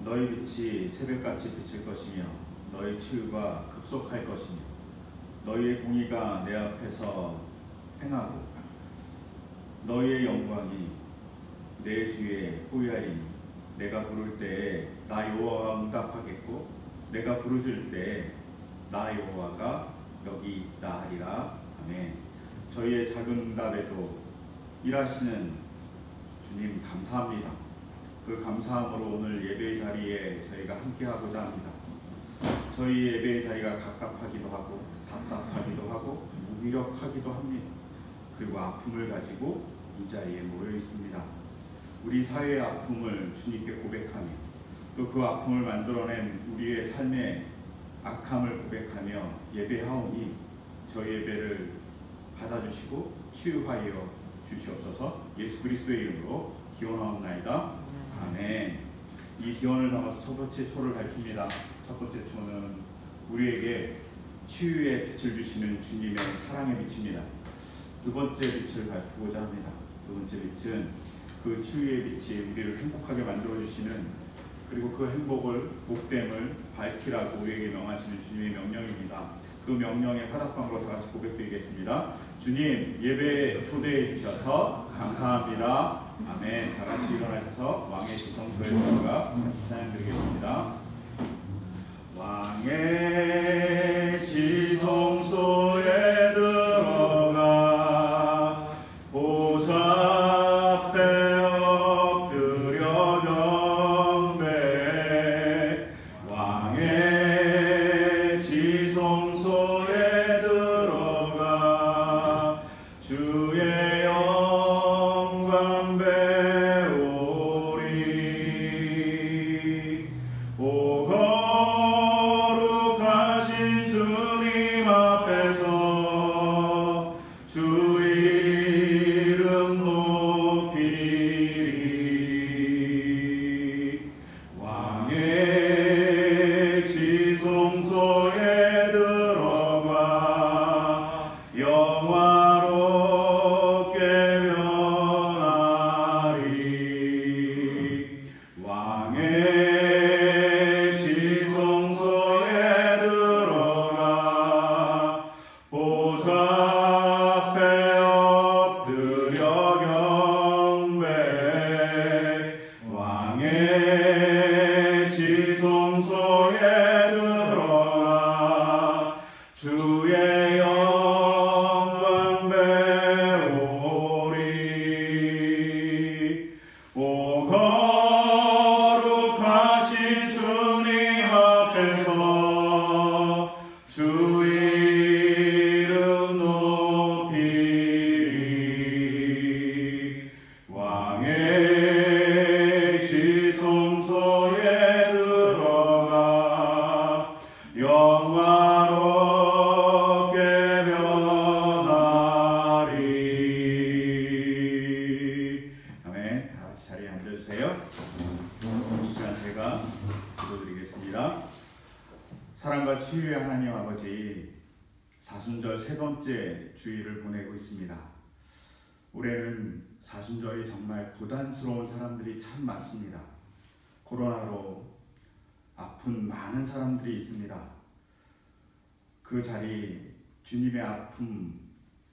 너희 빛이 새벽같이 비칠 것이며 너희 치유가 급속할 것이며 너희의 공의가 내 앞에서 행하고 너희의 영광이 내 뒤에 호위하리니 내가 부를 때에 나 여호와가 응답하겠고 내가 부르짖을 때에 나 여호와가 여기 있다 하리라. 아멘. 저희의 작은 응답에도 일하시는 주님 감사합니다. 그 감사함으로 오늘 예배의 자리에 저희가 함께하고자 합니다. 저희 예배의 자리가 갑갑하기도 하고 답답하기도 하고 무기력하기도 합니다. 그리고 아픔을 가지고 이 자리에 모여 있습니다. 우리 사회의 아픔을 주님께 고백하며 또 그 아픔을 만들어낸 우리의 삶의 악함을 고백하며 예배하오니 저희 예배를 받아주시고 치유하여 주시옵소서. 예수 그리스도의 이름으로 기원하옵나이다. 아멘. 이 기원을 담아서 첫 번째 초를 밝힙니다. 첫 번째 초는 우리에게 치유의 빛을 주시는 주님의 사랑의 빛입니다. 두 번째 빛을 밝히고자 합니다. 두 번째 빛은 그 치유의 빛이 우리를 행복하게 만들어주시는, 그리고 그 행복을, 복됨을 밝히라고 우리에게 명하시는 주님의 명령입니다. 그 명령의 화답방으로 다 같이 고백드리겠습니다. 주님, 예배에 초대해 주셔서 감사합니다. 아멘. 다 같이 일어나셔서 왕의 지성소에 들어가 찬양 드리겠습니다. 왕의 지성소에 들어가 보좌 앞에 엎드려 경배. 왕의 지성소에 들어가 주의 영광 배우리. 오 거룩하신 주님 앞에서 주 이름 높이리. 왕의 지성소에 들어가 영화롭게 변하리. 왕의 지성소에 들어가 보좌 앞에 엎드려 경배. 왕의 지성소에 들어가 주의 영광 배우리. 오 거룩하신 주님 앞에서 주 이름 높이리. 왕의 지성소에 들어가 영화롭게 변하리. 아멘. 다 같이 자리에 앉아주세요. 이 시간 제가 기도드리겠습니다. 사랑과 치유의 하나님 아버지, 사순절 세 번째 주일을 보내고 있습니다. 올해는 사순절이 정말 고단스러운 사람들이 참 많습니다. 코로나로 아픈 많은 사람들이 있습니다. 그 자리, 주님의 아픔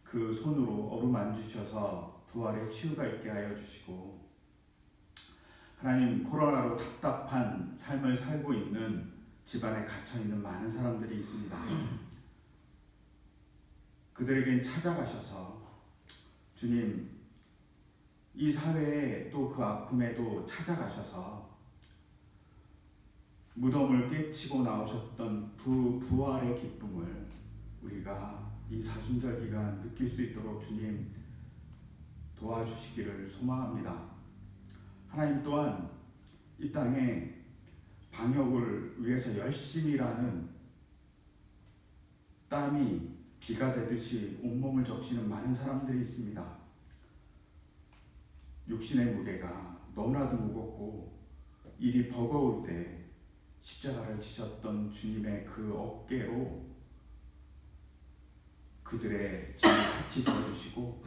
그 손으로 어루만지셔서 부활의 치유가 있게 하여 주시고, 하나님, 코로나로 답답한 삶을 살고 있는 집안에 갇혀있는 많은 사람들이 있습니다. 그들에겐 찾아가셔서 주님, 이 사회에 또 그 아픔에도 찾아가셔서 무덤을 깨치고 나오셨던 부활의 기쁨을 우리가 이 사순절 기간 느낄 수 있도록 주님 도와주시기를 소망합니다. 하나님, 또한 이 땅에 방역을 위해서 열심히 일하는, 땀이 비가 되듯이 온몸을 적시는 많은 사람들이 있습니다. 육신의 무게가 너무나도 무겁고 일이 버거울 때 십자가를 지셨던 주님의 그 어깨로 그들의 짐을 같이 져주시고,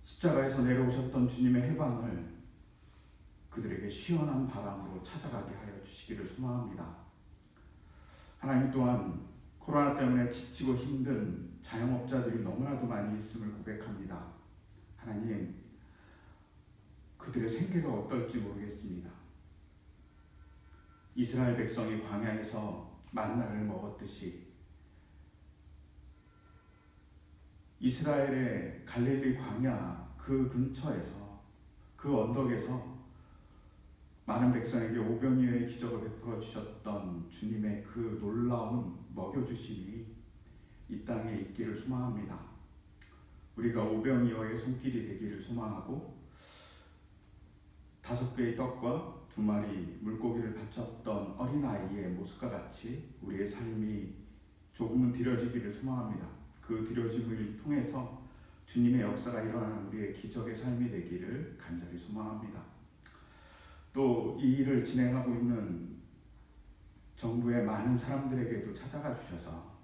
십자가에서 내려오셨던 주님의 해방을 그들에게 시원한 바람으로 찾아가게 하여 주시기를 소망합니다. 하나님 또한 코로나 때문에 지치고 힘든 자영업자들이 너무나도 많이 있음을 고백합니다. 하나님, 그들의 생계가 어떨지 모르겠습니다. 이스라엘 백성이 광야에서 만나를 먹었듯이 이스라엘의 갈릴리 광야 그 근처에서, 그 언덕에서 많은 백성에게 오병이어의 기적을 베풀어 주셨던 주님의 그 놀라운 먹여주심이 이 땅에 있기를 소망합니다. 우리가 오병이어의 손길이 되기를 소망하고 5개의 떡과 2마리 물고기를 바쳤던 어린아이의 모습과 같이 우리의 삶이 조금은 드려지기를 소망합니다. 그 드려짐을 통해서 주님의 역사가 일어나는 우리의 기적의 삶이 되기를 간절히 소망합니다. 또 이 일을 진행하고 있는 정부의 많은 사람들에게도 찾아가 주셔서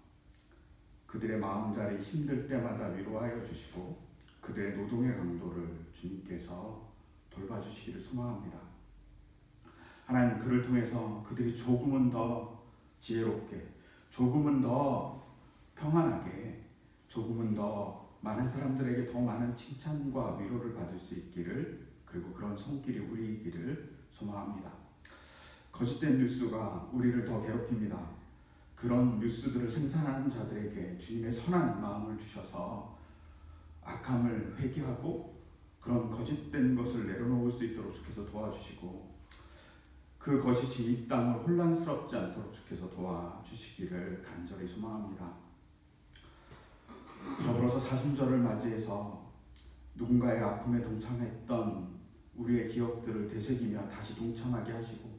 그들의 마음자리 힘들 때마다 위로하여 주시고 그들의 노동의 강도를 주님께서 돌봐주시기를 소망합니다. 하나님, 그를 통해서 그들이 조금은 더 지혜롭게, 조금은 더 평안하게, 조금은 더 많은 사람들에게 더 많은 칭찬과 위로를 받을 수 있기를, 그리고 그런 손길이 우리이기를 소망합니다. 거짓된 뉴스가 우리를 더 괴롭힙니다. 그런 뉴스들을 생산하는 자들에게 주님의 선한 마음을 주셔서 악함을 회개하고 그런 거짓된 것을 내려놓을 수 있도록 주께서 도와주시고 그 거짓이 이 땅을 혼란스럽지 않도록 주께서 도와주시기를 간절히 소망합니다. 더불어서 사순절을 맞이해서 누군가의 아픔에 동참했던 우리의 기억들을 되새기며 다시 동참하게 하시고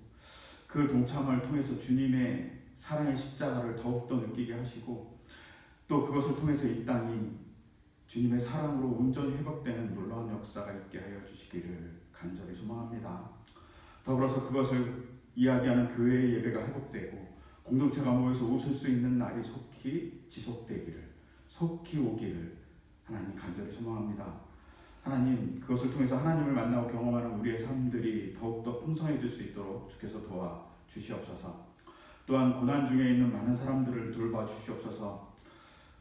그 동참을 통해서 주님의 사랑의 십자가를 더욱더 느끼게 하시고 또 그것을 통해서 이 땅이 주님의 사랑으로 온전히 회복되는 놀라운 역사가 있게 하여 주시기를 간절히 소망합니다. 더불어서 그것을 이야기하는 교회의 예배가 회복되고 공동체가 모여서 웃을 수 있는 날이 속히 지속되기를, 속히 오기를 하나님 간절히 소망합니다. 하나님, 그것을 통해서 하나님을 만나고 경험하는 우리의 삶들이 더욱더 풍성해질 수 있도록 주께서 도와주시옵소서. 또한 고난 중에 있는 많은 사람들을 돌봐주시옵소서.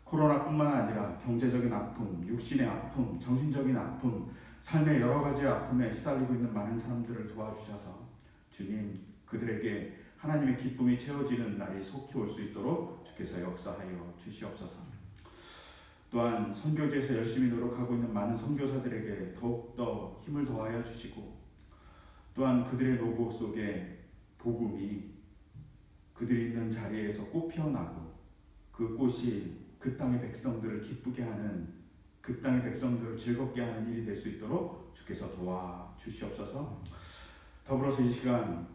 코로나뿐만 아니라 경제적인 아픔, 육신의 아픔, 정신적인 아픔, 삶의 여러 가지 아픔에 시달리고 있는 많은 사람들을 도와주셔서 주님, 그들에게 하나님의 기쁨이 채워지는 날이 속히 올 수 있도록 주께서 역사하여 주시옵소서. 또한 선교지에서 열심히 노력하고 있는 많은 선교사들에게 더욱더 힘을 더하여 주시고 또한 그들의 노고 속에 복음이 그들이 있는 자리에서 꽃 피어나고 그 꽃이 그 땅의 백성들을 기쁘게 하는, 그 땅의 백성들을 즐겁게 하는 일이 될 수 있도록 주께서 도와주시옵소서. 더불어서 이 시간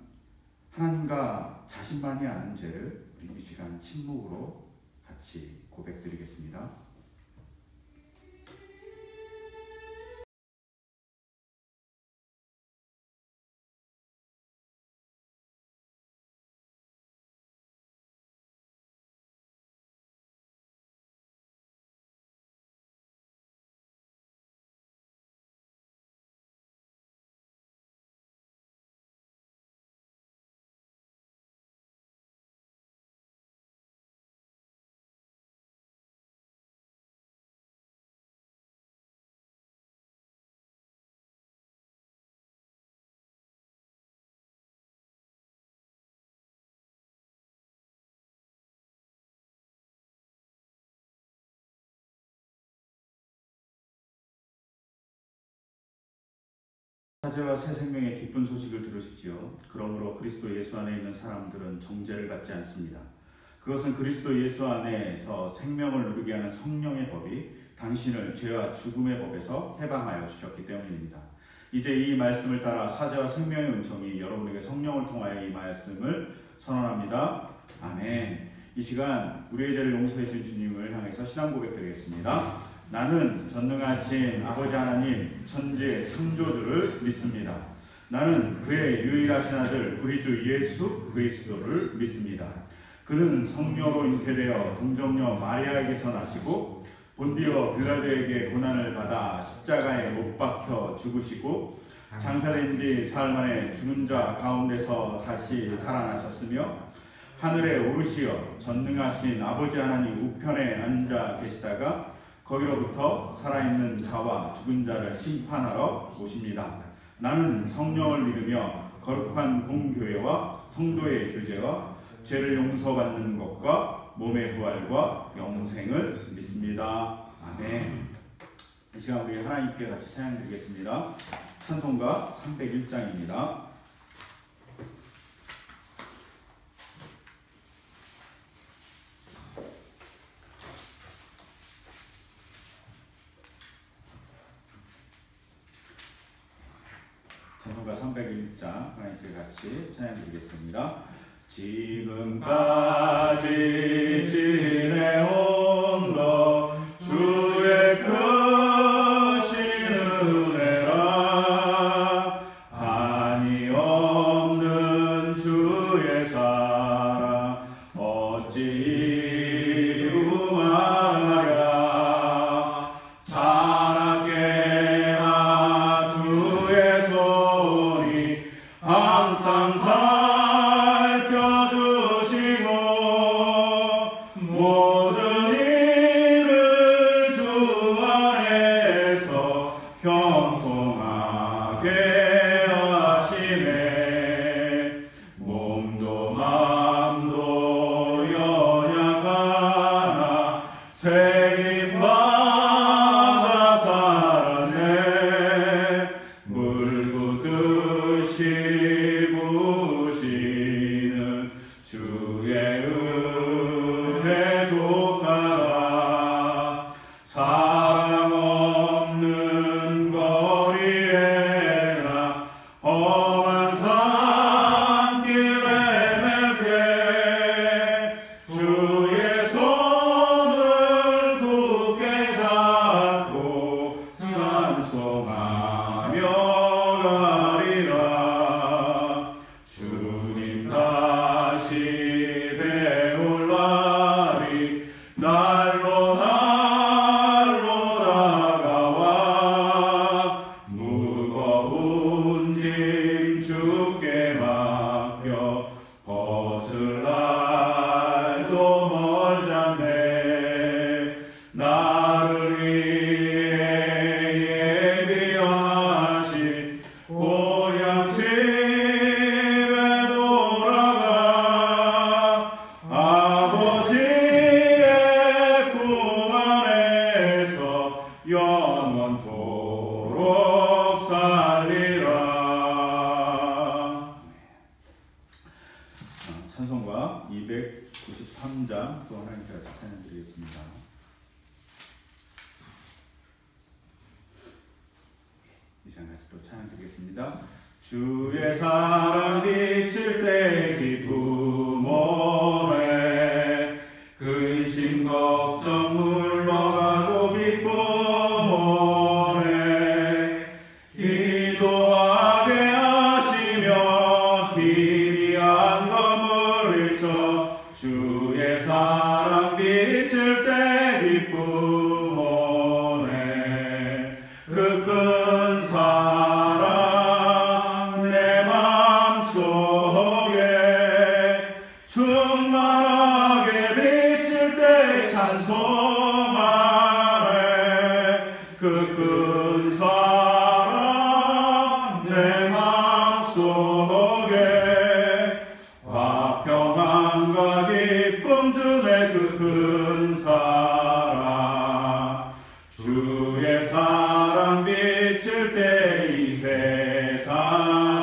하나님과 자신만이 아는 죄를 우리 이 시간 침묵으로 같이 고백드리겠습니다. 사제와 새 생명의 기쁜 소식을 들으십시오. 그러므로 그리스도 예수 안에 있는 사람들은 정죄를 받지 않습니다. 그것은 그리스도 예수 안에서 생명을 누리게 하는 성령의 법이 당신을 죄와 죽음의 법에서 해방하여 주셨기 때문입니다. 이제 이 말씀을 따라 사제와 생명의 은총이 여러분에게 성령을 통하여 이 말씀을 선언합니다. 아멘. 이 시간 우리의 죄를 용서해 주신 주님을 향해서 신앙 고백드리겠습니다. 나는 전능하신 아버지 하나님 천지의 창조주를 믿습니다. 나는 그의 유일하신 아들 우리 주 예수 그리스도를 믿습니다. 그는 성령으로 잉태되어 동정녀 마리아에게서 나시고 본디오 빌라도에게 고난을 받아 십자가에 못 박혀 죽으시고 장사된 지 사흘 만에 죽은 자 가운데서 다시 살아나셨으며 하늘에 오르시어 전능하신 아버지 하나님 우편에 앉아 계시다가 거기로부터 살아있는 자와 죽은 자를 심판하러 오십니다. 나는 성령을 믿으며 거룩한 공교회와 성도의 교제와 죄를 용서받는 것과 몸의 부활과 영생을 믿습니다. 아멘. 이 시간 우리 하나님께 같이 찬양드리겠습니다. 찬송가 301장입니다. 찬송가 301장 하나님께 같이 찬양드리겠습니다. 지금까지 지내온 것 주의 크신 은혜라 한이 없는 주의 사랑 어찌 이루마랴 자나깨나 주의 손이 항상 살펴주시고 모든 일을 주 안에서 형통하게 하시네. 몸도 맘도 연약하나 세임받아 살았네. 물붓듯이 부시는 주의 은혜 조카라 사랑 없는 거리에나 험한 산길에 멜게 주의 손을 굳게 잡고 찬송하며 가리라. 주님 다시 배울 날이 날로 다가와 무거운 짐 주께 맡겨 벗을 날도 멀잖네. 나를 위해 예비하신 고향 집에 돌아가 아버지의 품 안에서 영원토록 살리라. 찬송가 293장 또 하나님께 같이 찬양드리겠습니다. 이 시간 같이 또 찬양드리겠습니다. 주의 사랑 비칠 때 기쁨 오네. 근심 걱정 물러가고 기쁨 오네. 기도하게 하시며 희미한 검을 일쳐 주의 사랑 비칠 때 기쁨 오네. 그 큰 사랑 내 맘속에 충만하게 비칠 때 찬송하네. 그 큰 사랑 내 맘속에 화평함과 기쁨 주네. 그 큰 사랑 주의 사랑 비칠 때 이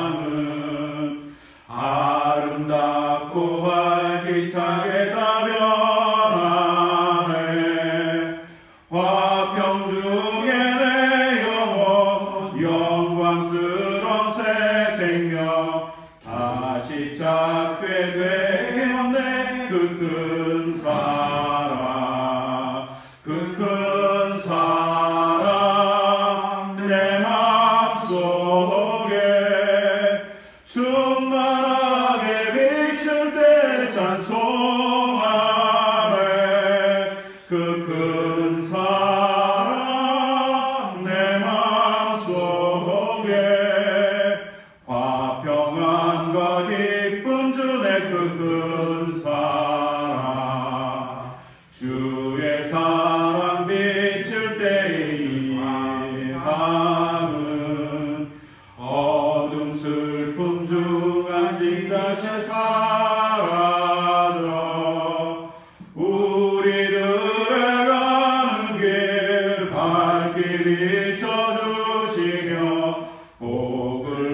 세상은 아름답고 활기차게 다 변하네. 화평 중에 내 영혼 영광스러운 새 생명 다시 찾게 되게 없네. 그 큰 사랑 그 큰 사랑 내 맘속에 충만하게 비칠 때 찬송하네. 그 큰 사랑 내 맘속에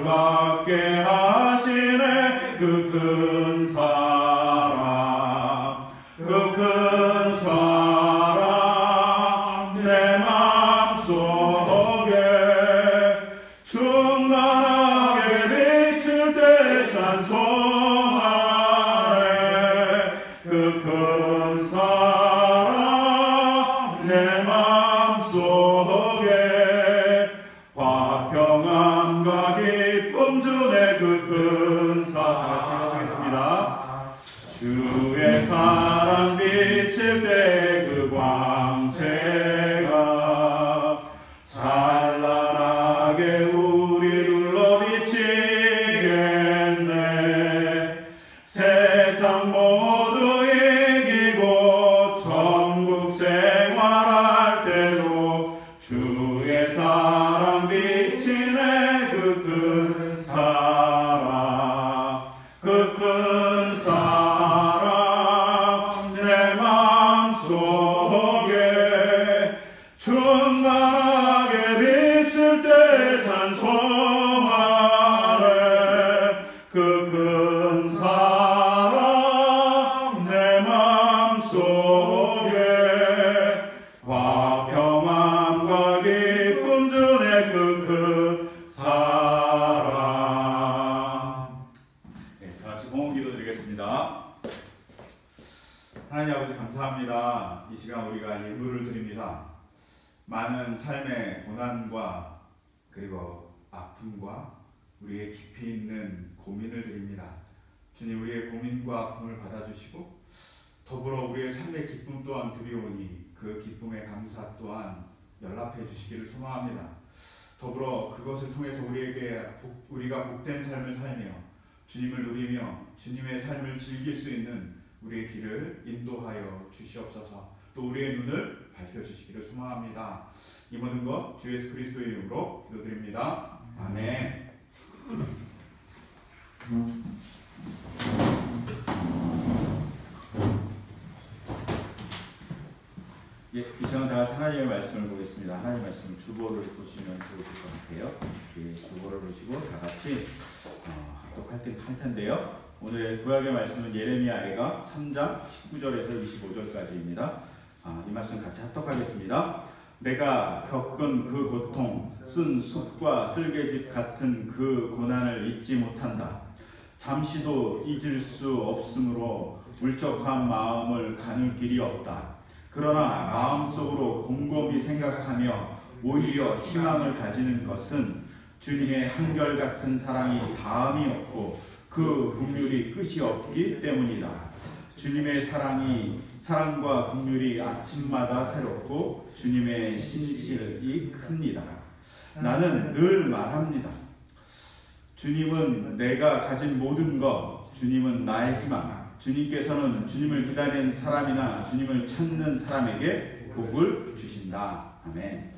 받게 하시네. 그 큰 사랑, 그 큰 사랑 내 맘속에 충만하게 비칠 때 찬송하네. 그 큰 사랑 내 맘속에 화평함과 기쁨 주네. 그 큰 사랑. 같이 하겠습니다. 주의 사랑 비칠 때 그 광채가 찬란하게 우리 둘러 비치겠네. 세상 모두 이기고 천국 생활할 때도 주의 사랑 비치네. 그 큰 사랑, 그 큰 사랑 내 맘속에 충만하게 비칠 때 찬송하네. 그 큰 사랑 내 맘속에 화평함과 기쁨 주네. 그 큰 사랑. 네, 다 같이 공헌 기도 드리겠습니다. 하나님 아버지 감사합니다. 이 시간 우리가 예물을 드립니다. 많은 삶의 고난과 그리고 아픔과 우리의 깊이 있는 고민을 드립니다. 주님, 우리의 고민과 아픔을 받아주시고 더불어 우리의 삶의 기쁨 또한 드리오니 그 기쁨의 감사 또한 연락해 주시기를 소망합니다. 더불어 그것을 통해서 우리가 복된 삶을 살며 주님을 누리며 주님의 삶을 즐길 수 있는 우리의 길을 인도하여 주시옵소서. 또 우리의 눈을 밝혀주시기를 소망합니다. 이 모든 것 주 예수 그리스도의 이름으로 기도드립니다. 아멘. 예, 이 시간 다 같이 하나님의 말씀을 보겠습니다. 하나님의 말씀 주보를 보시면 좋으실 것 같아요. 예, 주보를 보시고 다 같이 합독할 텐데요. 오늘의 구약의 말씀은 예레미야가 3장 19절에서 25절까지입니다. 이 말씀 같이 합독하겠습니다. 내가 겪은 그 고통, 쓴 숲과 쓸개집 같은 그 고난을 잊지 못한다. 잠시도 잊을 수 없으므로 울적한 마음을 가눌 길이 없다. 그러나 마음속으로 곰곰이 생각하며 오히려 희망을 가지는 것은 주님의 한결같은 사랑이 다음이 없고 그 긍휼이 끝이 없기 때문이다. 주님의 사랑과 긍휼이 아침마다 새롭고 주님의 신실이 큽니다. 나는 늘 말합니다. 주님은 내가 가진 모든 것, 주님은 나의 희망. 주님께서는 주님을 기다리는 사람이나 주님을 찾는 사람에게 복을 주신다. 아멘.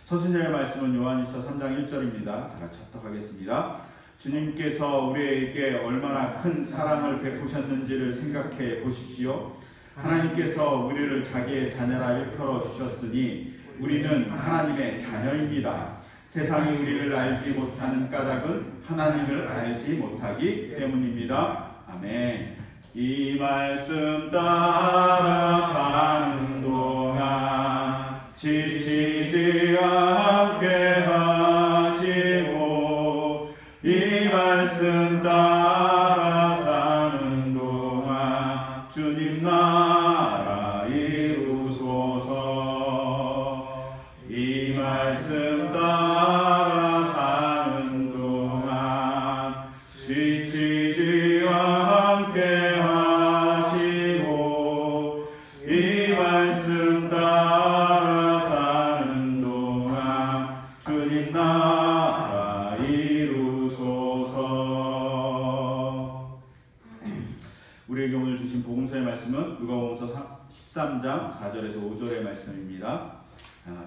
서신자의 말씀은 요한일서 3장 1절입니다. 다 같이 합독하겠습니다. 주님께서 우리에게 얼마나 큰 사랑을 베푸셨는지를 생각해 보십시오. 하나님께서 우리를 자기의 자녀라 일컬어 주셨으니 우리는 하나님의 자녀입니다. 세상이 우리를 알지 못하는 까닭은 하나님을 알지 못하기 때문입니다. 아멘. 이 말씀 따라 사는 동안 지치지 않게 하시고 이 말씀 따라 사는 동안 주님 나라 이루소서. 이 말씀 따라 사는 동안 지치지 않게 하시고 이 말씀 따라 사는 동안 주님 나라 이루소서. 우리에게 오늘 주신 복음서의 말씀은 누가복음서 13장 4절에서 5절의 말씀입니다.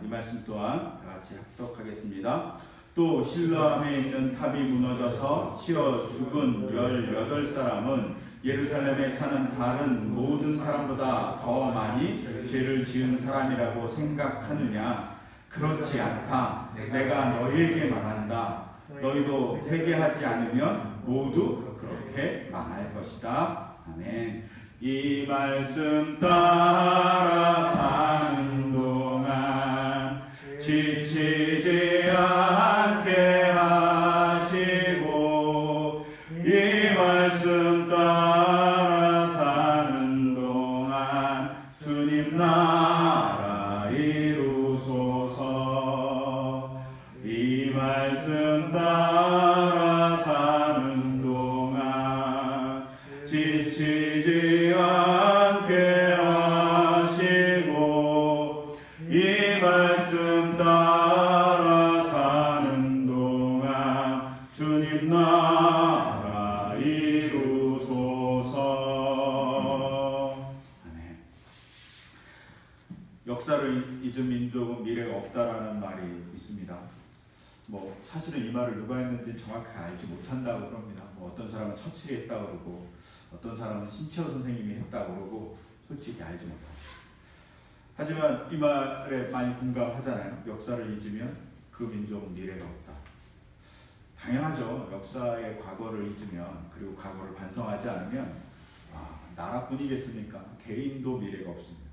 이 말씀 또한 다 같이 합독하겠습니다. 또 실로암에 있는 탑이 무너져서 치어 죽은 18사람은 예루살렘에 사는 다른 모든 사람보다 더 많이 죄를 지은 사람이라고 생각하느냐? 그렇지 않다. 내가 너희에게 말한다. 너희도 회개하지 않으면 모두 그렇게 망할 것이다. 아멘. 이 말씀 따라 사는 동안 지치지 않게 하시고, 이 말씀 따라 사는 동안 주님 나라 이루소서. 이 말씀 따라 사는 동안 지치지 않게 하시고, 이 말씀 따라 사는 동안 주님 나라 이루소서. 아멘. 역사를 잊은 민족은 미래가 없다라는 말이 있습니다. 뭐 사실은 이 말을 누가 했는지 정확히 알지 못한다고 그럽니다. 뭐 어떤 사람은 처칠이 했다고 그러고, 어떤 사람은 신채호 선생님이 했다고 그러고, 솔직히 알지 못합니다. 하지만 이 말에 많이 공감하잖아요. 역사를 잊으면 그 민족은 미래가 없다. 당연하죠. 역사의 과거를 잊으면, 그리고 과거를 반성하지 않으면 나라뿐이겠습니까? 개인도 미래가 없습니다.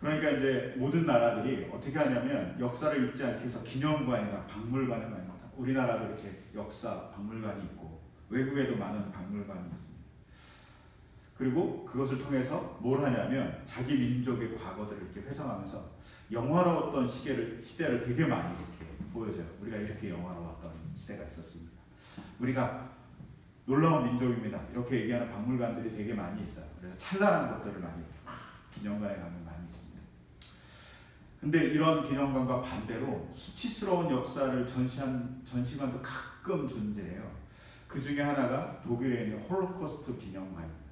그러니까 이제 모든 나라들이 어떻게 하냐면 역사를 잊지 않기 위해서 기념관이나 박물관을 만듭니다. 우리나라도 이렇게 역사 박물관이 있고, 외국에도 많은 박물관이 있습니다. 그리고 그것을 통해서 뭘 하냐면 자기 민족의 과거들을 이렇게 회상하면서 영화로웠던 시대를 되게 많이 이렇게 보여줘요. 우리가 이렇게 영화로웠던 시대가 있었습니다. 우리가 놀라운 민족입니다. 이렇게 얘기하는 박물관들이 되게 많이 있어요. 그래서 찬란한 것들을 많이 이렇게 기념관에 가면 많이 있습니다. 근데 이런 기념관과 반대로 수치스러운 역사를 전시한 전시관도 가끔 존재해요. 그 중에 하나가 독일에 있는 홀로코스트 기념관입니다.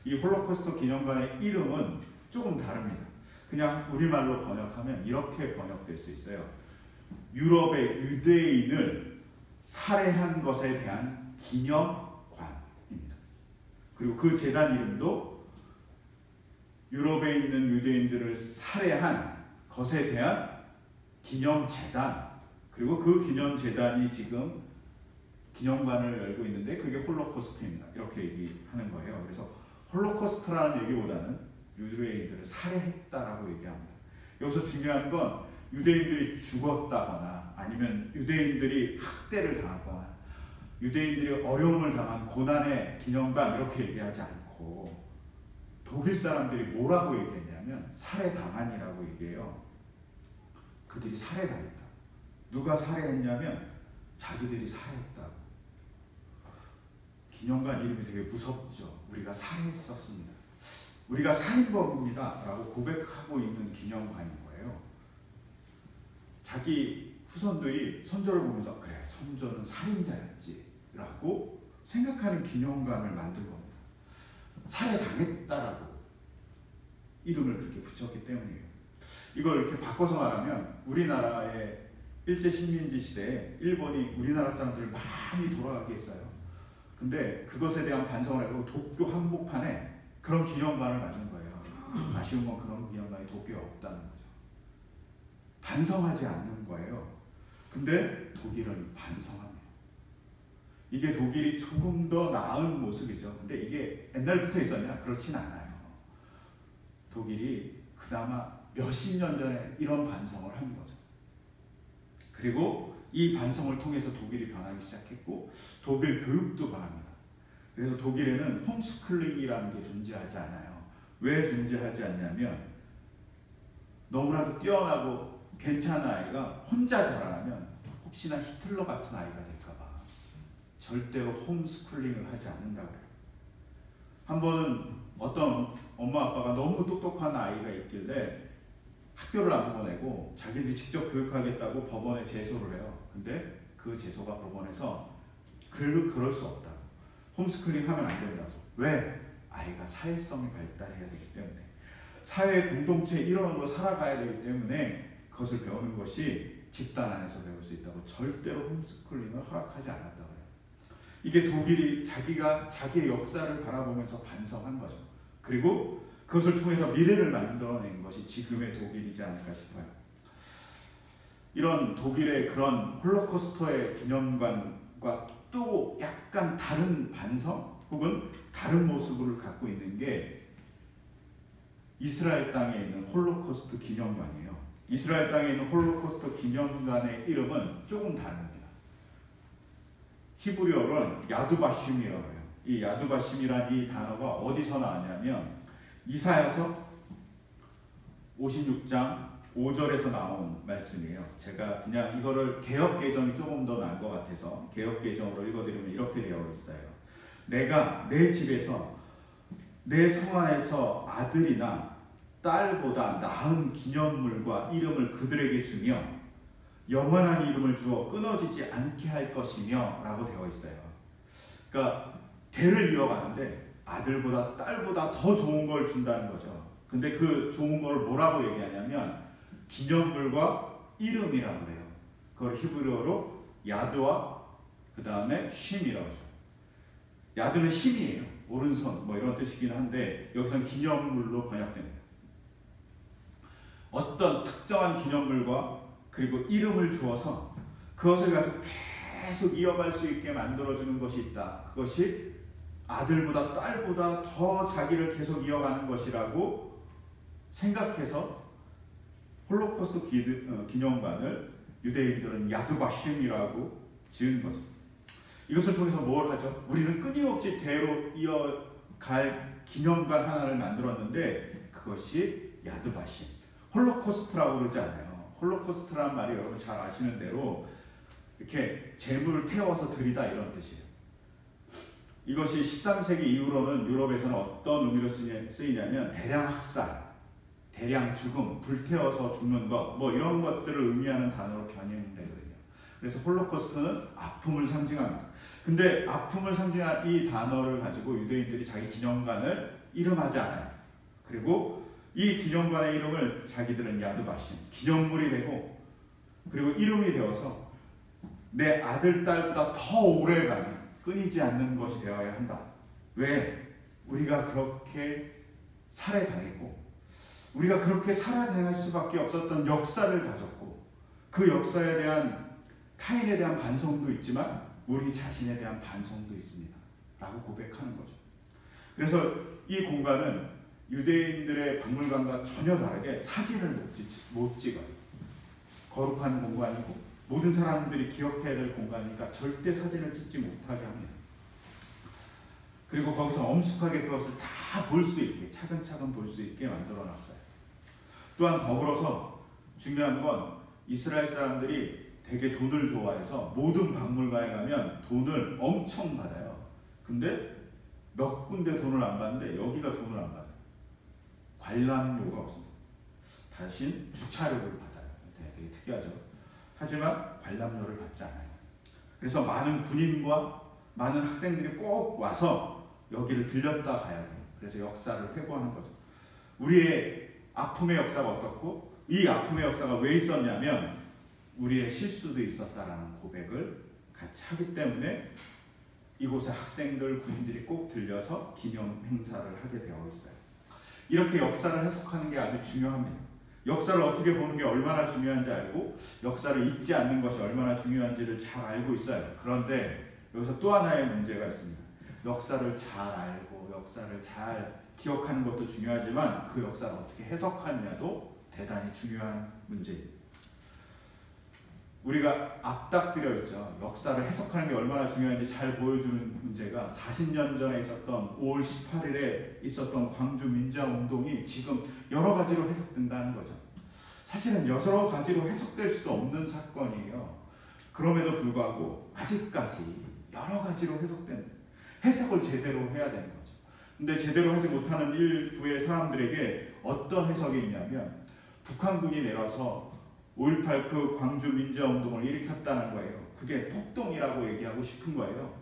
이 홀로코스트 기념관의 이름은 조금 다릅니다. 그냥 우리말로 번역하면 이렇게 번역될 수 있어요. 유럽의 유대인을 살해한 것에 대한 기념관입니다. 그리고 그 재단 이름도 유럽에 있는 유대인들을 살해한 것에 대한 기념재단, 그리고 그 기념재단이 지금 기념관을 열고 있는데 그게 홀로코스트입니다. 이렇게 얘기하는 거예요. 그래서 홀로코스트라는 얘기보다는 유대인들을 살해했다라고 얘기합니다. 여기서 중요한 건 유대인들이 죽었다거나 아니면 유대인들이 학대를 당하거나 유대인들이 어려움을 당한 고난의 기념관 이렇게 얘기하지 않고, 독일 사람들이 뭐라고 얘기했냐면 살해당한이라고 얘기해요. 그들이 살해당했다. 누가 살해했냐면 자기들이 살해했다. 기념관 이름이 되게 무섭죠. 우리가 살해했었습니다. 우리가 살인범입니다 라고 고백하고 있는 기념관인 거예요. 자기 후손들이 선조를 보면서 그래, 선조는 살인자였지 라고 생각하는 기념관을 만든 겁니다. 살해당했다라고 이름을 그렇게 붙였기 때문이에요. 이걸 이렇게 바꿔서 말하면 우리나라의 일제 식민지 시대에 일본이 우리나라 사람들을 많이 돌아가게 했어요. 근데 그것에 대한 반성을 하고 도쿄 한복판에 그런 기념관을 만든 거예요. 아쉬운 건 그런 기념관이 도쿄에 없다는 거죠. 반성하지 않는 거예요. 근데 독일은 반성합니다. 이게 독일이 조금 더 나은 모습이죠. 근데 이게 옛날부터 있었냐? 그렇진 않아요. 독일이 그나마 몇십 년 전에 이런 반성을 한 거죠. 그리고 이 반성을 통해서 독일이 변하기 시작했고 독일 교육도 변합니다. 그래서 독일에는 홈스쿨링이라는 게 존재하지 않아요. 왜 존재하지 않냐면 너무나도 뛰어나고 괜찮은 아이가 혼자 자라나면 혹시나 히틀러 같은 아이가 될까봐 절대로 홈스쿨링을 하지 않는다고 해요. 한 번은 어떤 엄마 아빠가 너무 똑똑한 아이가 있길래 학교를 안 보내고 자기들이 직접 교육하겠다고 법원에 제소를 해요. 근데 그 제소가 법원에서 그럴 수 없다. 홈스쿨링 하면 안 된다고. 왜? 아이가 사회성이 발달해야 되기 때문에. 사회 공동체의 일원으로 살아가야 되기 때문에 그것을 배우는 것이 집단 안에서 배울 수 있다고 절대로 홈스쿨링을 허락하지 않았다고 해요. 이게 독일이 자기가 자기의 역사를 바라보면서 반성한 거죠. 그리고 그것을 통해서 미래를 만들어낸 것이 지금의 독일이지 않을까 싶어요. 이런 독일의 그런 홀로코스터의 기념관과 또 약간 다른 반성 혹은 다른 모습을 갖고 있는 게 이스라엘 땅에 있는 홀로코스트 기념관이에요. 이스라엘 땅에 있는 홀로코스트 기념관의 이름은 조금 다릅니다. 히브리어로는 야두바심이라고 해요. 이 야두바심이란 이 단어가 어디서 나왔냐면 이사야서 56장 5절에서 나온 말씀이에요. 제가 그냥 이거를 개역개정이 조금 더 나은 것 같아서 개역개정으로 읽어드리면 이렇게 되어 있어요. 내가 내 집에서 내 성 안에서 아들이나 딸보다 나은 기념물과 이름을 그들에게 주며 영원한 이름을 주어 끊어지지 않게 할 것이며 라고 되어 있어요. 그러니까 대를 이어가는데 아들보다 딸보다 더 좋은 걸 준다는 거죠. 근데 그 좋은 걸 뭐라고 얘기하냐면 기념물과 이름이라고 해요. 그걸 히브리어로 야드와 그 다음에 쉼이라고 하죠. 야드는 힘이에요. 오른손 뭐 이런 뜻이긴 한데 여기서는 기념물로 번역됩니다. 어떤 특정한 기념물과 그리고 이름을 주어서 그것을 가지고 계속 이어갈 수 있게 만들어주는 것이 있다. 그것이 아들보다 딸보다 더 자기를 계속 이어가는 것이라고 생각해서 홀로코스트 기념관을 유대인들은 야드바심이라고 지은 거죠. 이것을 통해서 뭘 하죠? 우리는 끊임없이 대로 이어갈 기념관 하나를 만들었는데 그것이 야드바심. 홀로코스트라고 그러지 않아요. 홀로코스트란 말이 여러분 잘 아시는 대로 이렇게 재물을 태워서 드리다 이런 뜻이에요. 이것이 13세기 이후로는 유럽에서는 어떤 의미로 쓰이냐면 대량 학살, 대량 죽음, 불태워서 죽는 것, 뭐 이런 것들을 의미하는 단어로 변형되거든요. 그래서 홀로코스트는 아픔을 상징합니다. 근데 아픔을 상징한 이 단어를 가지고 유대인들이 자기 기념관을 이름하지 않아요. 그리고 이 기념관의 이름을 자기들은 야드바심, 기념물이 되고 그리고 이름이 되어서 내 아들, 딸보다 더 오래가는 끊이지 않는 것이 되어야 한다. 왜? 우리가 그렇게 살해당했고 우리가 그렇게 살아당할 수밖에 없었던 역사를 가졌고 그 역사에 대한 타인에 대한 반성도 있지만 우리 자신에 대한 반성도 있습니다. 라고 고백하는 거죠. 그래서 이 공간은 유대인들의 박물관과 전혀 다르게 사진을 못 찍어요. 거룩한 공간이고 모든 사람들이 기억해야 될 공간이니까 절대 사진을 찍지 못하게 합니다. 그리고 거기서 엄숙하게 그것을 다 볼 수 있게 차근차근 볼 수 있게 만들어 놨어요. 또한 더불어서 중요한 건 이스라엘 사람들이 되게 돈을 좋아해서 모든 박물관에 가면 돈을 엄청 받아요. 근데 몇 군데 돈을 안 받는데 여기가 돈을 안 받아요. 관람료가 없습니다. 대신 주차료를 받아요. 되게 특이하죠. 하지만 관람료를 받지 않아요. 그래서 많은 군인과 많은 학생들이 꼭 와서 여기를 들렸다 가야 돼요. 그래서 역사를 회고하는 거죠. 우리의 아픔의 역사가 어떻고 이 아픔의 역사가 왜 있었냐면 우리의 실수도 있었다라는 고백을 같이 하기 때문에 이곳에 학생들, 군인들이 꼭 들려서 기념 행사를 하게 되어 있어요. 이렇게 역사를 해석하는 게 아주 중요합니다. 역사를 어떻게 보는 게 얼마나 중요한지 알고 역사를 잊지 않는 것이 얼마나 중요한지를 잘 알고 있어요. 그런데 여기서 또 하나의 문제가 있습니다. 역사를 잘 알고 역사를 잘 기억하는 것도 중요하지만 그 역사를 어떻게 해석하느냐도 대단히 중요한 문제입니다. 우리가 앞닥뜨려 있죠. 역사를 해석하는 게 얼마나 중요한지 잘 보여주는 문제가 40년 전에 있었던 5월 18일에 있었던 광주 민주화운동이 지금 여러 가지로 해석된다는 거죠. 사실은 여러 가지로 해석될 수도 없는 사건이에요. 그럼에도 불구하고 아직까지 여러 가지로 해석을 제대로 해야 되는 거죠. 근데 제대로 하지 못하는 일부의 사람들에게 어떤 해석이 있냐면 북한군이 내려서 5.18 그 광주 민주화운동을 일으켰다는 거예요. 그게 폭동이라고 얘기하고 싶은 거예요.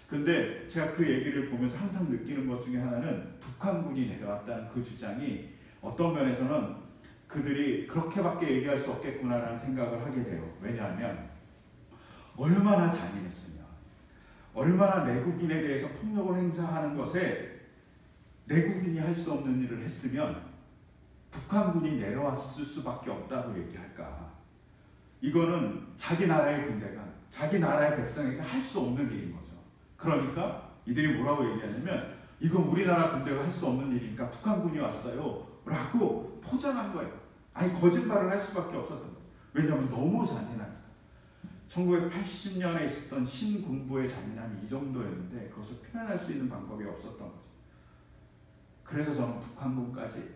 근데 제가 그 얘기를 보면서 항상 느끼는 것 중에 하나는 북한군이 내려왔다는 그 주장이 어떤 면에서는 그들이 그렇게밖에 얘기할 수 없겠구나라는 생각을 하게 돼요. 왜냐하면 얼마나 잔인했으면 얼마나 내국인에 대해서 폭력을 행사하는 것에 내국인이 할 수 없는 일을 했으면 북한군이 내려왔을 수밖에 없다고 얘기할까. 이거는 자기 나라의 군대가 자기 나라의 백성에게 할 수 없는 일인 거죠. 그러니까 이들이 뭐라고 얘기하냐면 이건 우리나라 군대가 할 수 없는 일이니까 북한군이 왔어요 라고 포장한 거예요. 아니 거짓말을 할 수밖에 없었던 거예요. 왜냐하면 너무 잔인합니다. 1980년에 있었던 신군부의 잔인함이 이 정도였는데 그것을 표현할 수 있는 방법이 없었던 거죠. 그래서 저는 북한군까지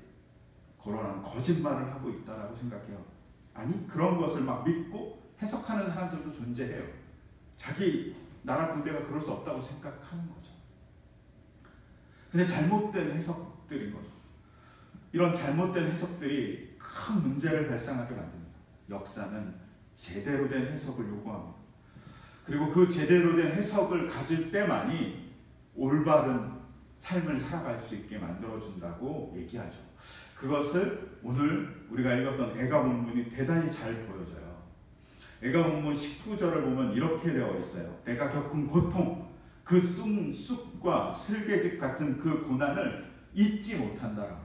거론하는 거짓말을 하고 있다고 생각해요. 아니 그런 것을 막 믿고 해석하는 사람들도 존재해요. 자기 나라 군대가 그럴 수 없다고 생각하는 거죠. 근데 잘못된 해석들인 거죠. 이런 잘못된 해석들이 큰 문제를 발생하게 만듭니다. 역사는 제대로 된 해석을 요구합니다. 그리고 그 제대로 된 해석을 가질 때만이 올바른 삶을 살아갈 수 있게 만들어준다고 얘기하죠. 그것을 오늘 우리가 읽었던 애가 본문이 대단히 잘 보여줘요. 애가 본문 19절을 보면 이렇게 되어 있어요. 내가 겪은 고통, 그 쑥과 슬개집 같은 그 고난을 잊지 못한다.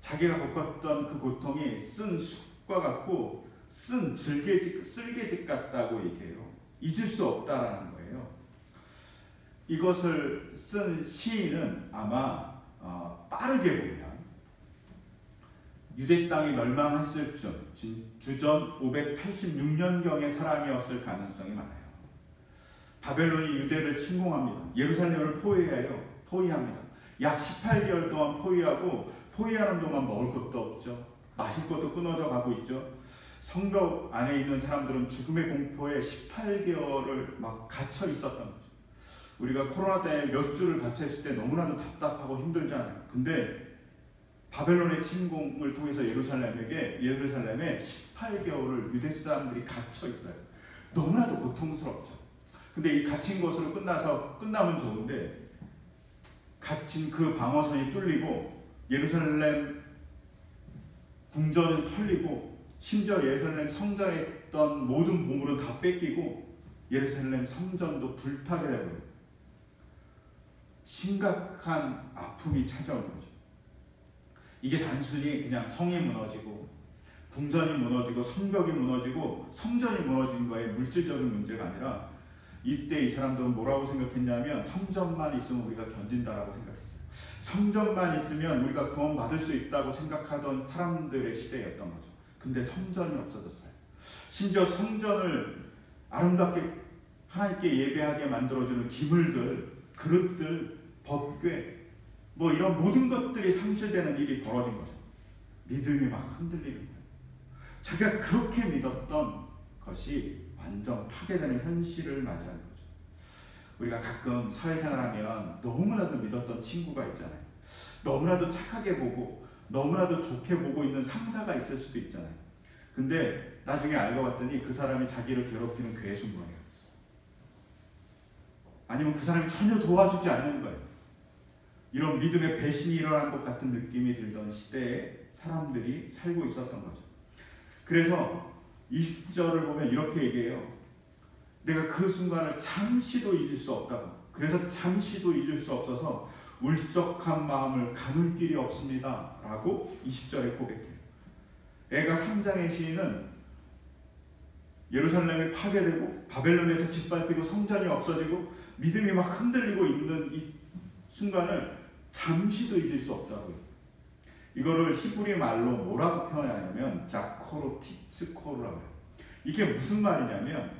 자기가 겪었던 그 고통이 쓴 쑥과 같고 쓴 쓸개집 같다고 얘기해요. 잊을 수 없다라는 거예요. 이것을 쓴 시인은 아마 빠르게 보면 유대 땅이 멸망했을 주전 586년경의 사람이었을 가능성이 많아요. 바벨론이 유대를 침공합니다. 예루살렘을 포위합니다. 약 18개월 동안 포위하는 동안 먹을 것도 없죠. 마실 것도 끊어져 가고 있죠. 성벽 안에 있는 사람들은 죽음의 공포에 18개월을 막 갇혀 있었던 거죠. 우리가 코로나 때문에 몇 주를 갇혀 있을 때 너무나도 답답하고 힘들잖아요. 근데 바벨론의 침공을 통해서 예루살렘에 18개월을 유대 사람들이 갇혀 있어요. 너무나도 고통스럽죠. 근데 이 갇힌 것으로 끝나면 좋은데 갇힌 그 방어선이 뚫리고 예루살렘 궁전은 털리고 심지어 예루살렘 성전에 있던 모든 보물은 다 뺏기고 예루살렘 성전도 불타게 되고 심각한 아픔이 찾아오는 거죠. 이게 단순히 그냥 성이 무너지고 궁전이 무너지고 성벽이 무너지고 성전이 무너진 거에 물질적인 문제가 아니라 이때 이 사람들은 뭐라고 생각했냐면 성전만 있으면 우리가 견딘다라고 생각했어요. 성전만 있으면 우리가 구원받을 수 있다고 생각하던 사람들의 시대였던 거죠. 근데 성전이 없어졌어요. 심지어 성전을 아름답게 하나님께 예배하게 만들어주는 기물들, 그릇들, 법궤 뭐 이런 모든 것들이 상실되는 일이 벌어진 거죠. 믿음이 막 흔들리는 거예요. 자기가 그렇게 믿었던 것이 완전 파괴되는 현실을 맞이하는 거죠. 우리가 가끔 사회생활하면 너무나도 믿었던 친구가 있잖아요. 너무나도 착하게 보고 너무나도 좋게 보고 있는 상사가 있을 수도 있잖아요. 근데 나중에 알고 봤더니 그 사람이 자기를 괴롭히는 괴수인 거예요. 아니면 그 사람이 전혀 도와주지 않는 거예요. 이런 믿음의 배신이 일어난 것 같은 느낌이 들던 시대에 사람들이 살고 있었던 거죠. 그래서 20절을 보면 이렇게 얘기해요. 내가 그 순간을 잠시도 잊을 수 없다고. 그래서 잠시도 잊을 수 없어서 울적한 마음을 가눌 길이 없습니다. 라고 20절에 고백해요. 애가 3장의 시인은 예루살렘이 파괴되고 바벨론에서 짓밟히고 성전이 없어지고 믿음이 막 흔들리고 있는 이 순간을 잠시도 잊을 수 없다고 해요. 이거를 히브리 말로 뭐라고 표현하냐면 자코로티츠코라고 해요. 이게 무슨 말이냐면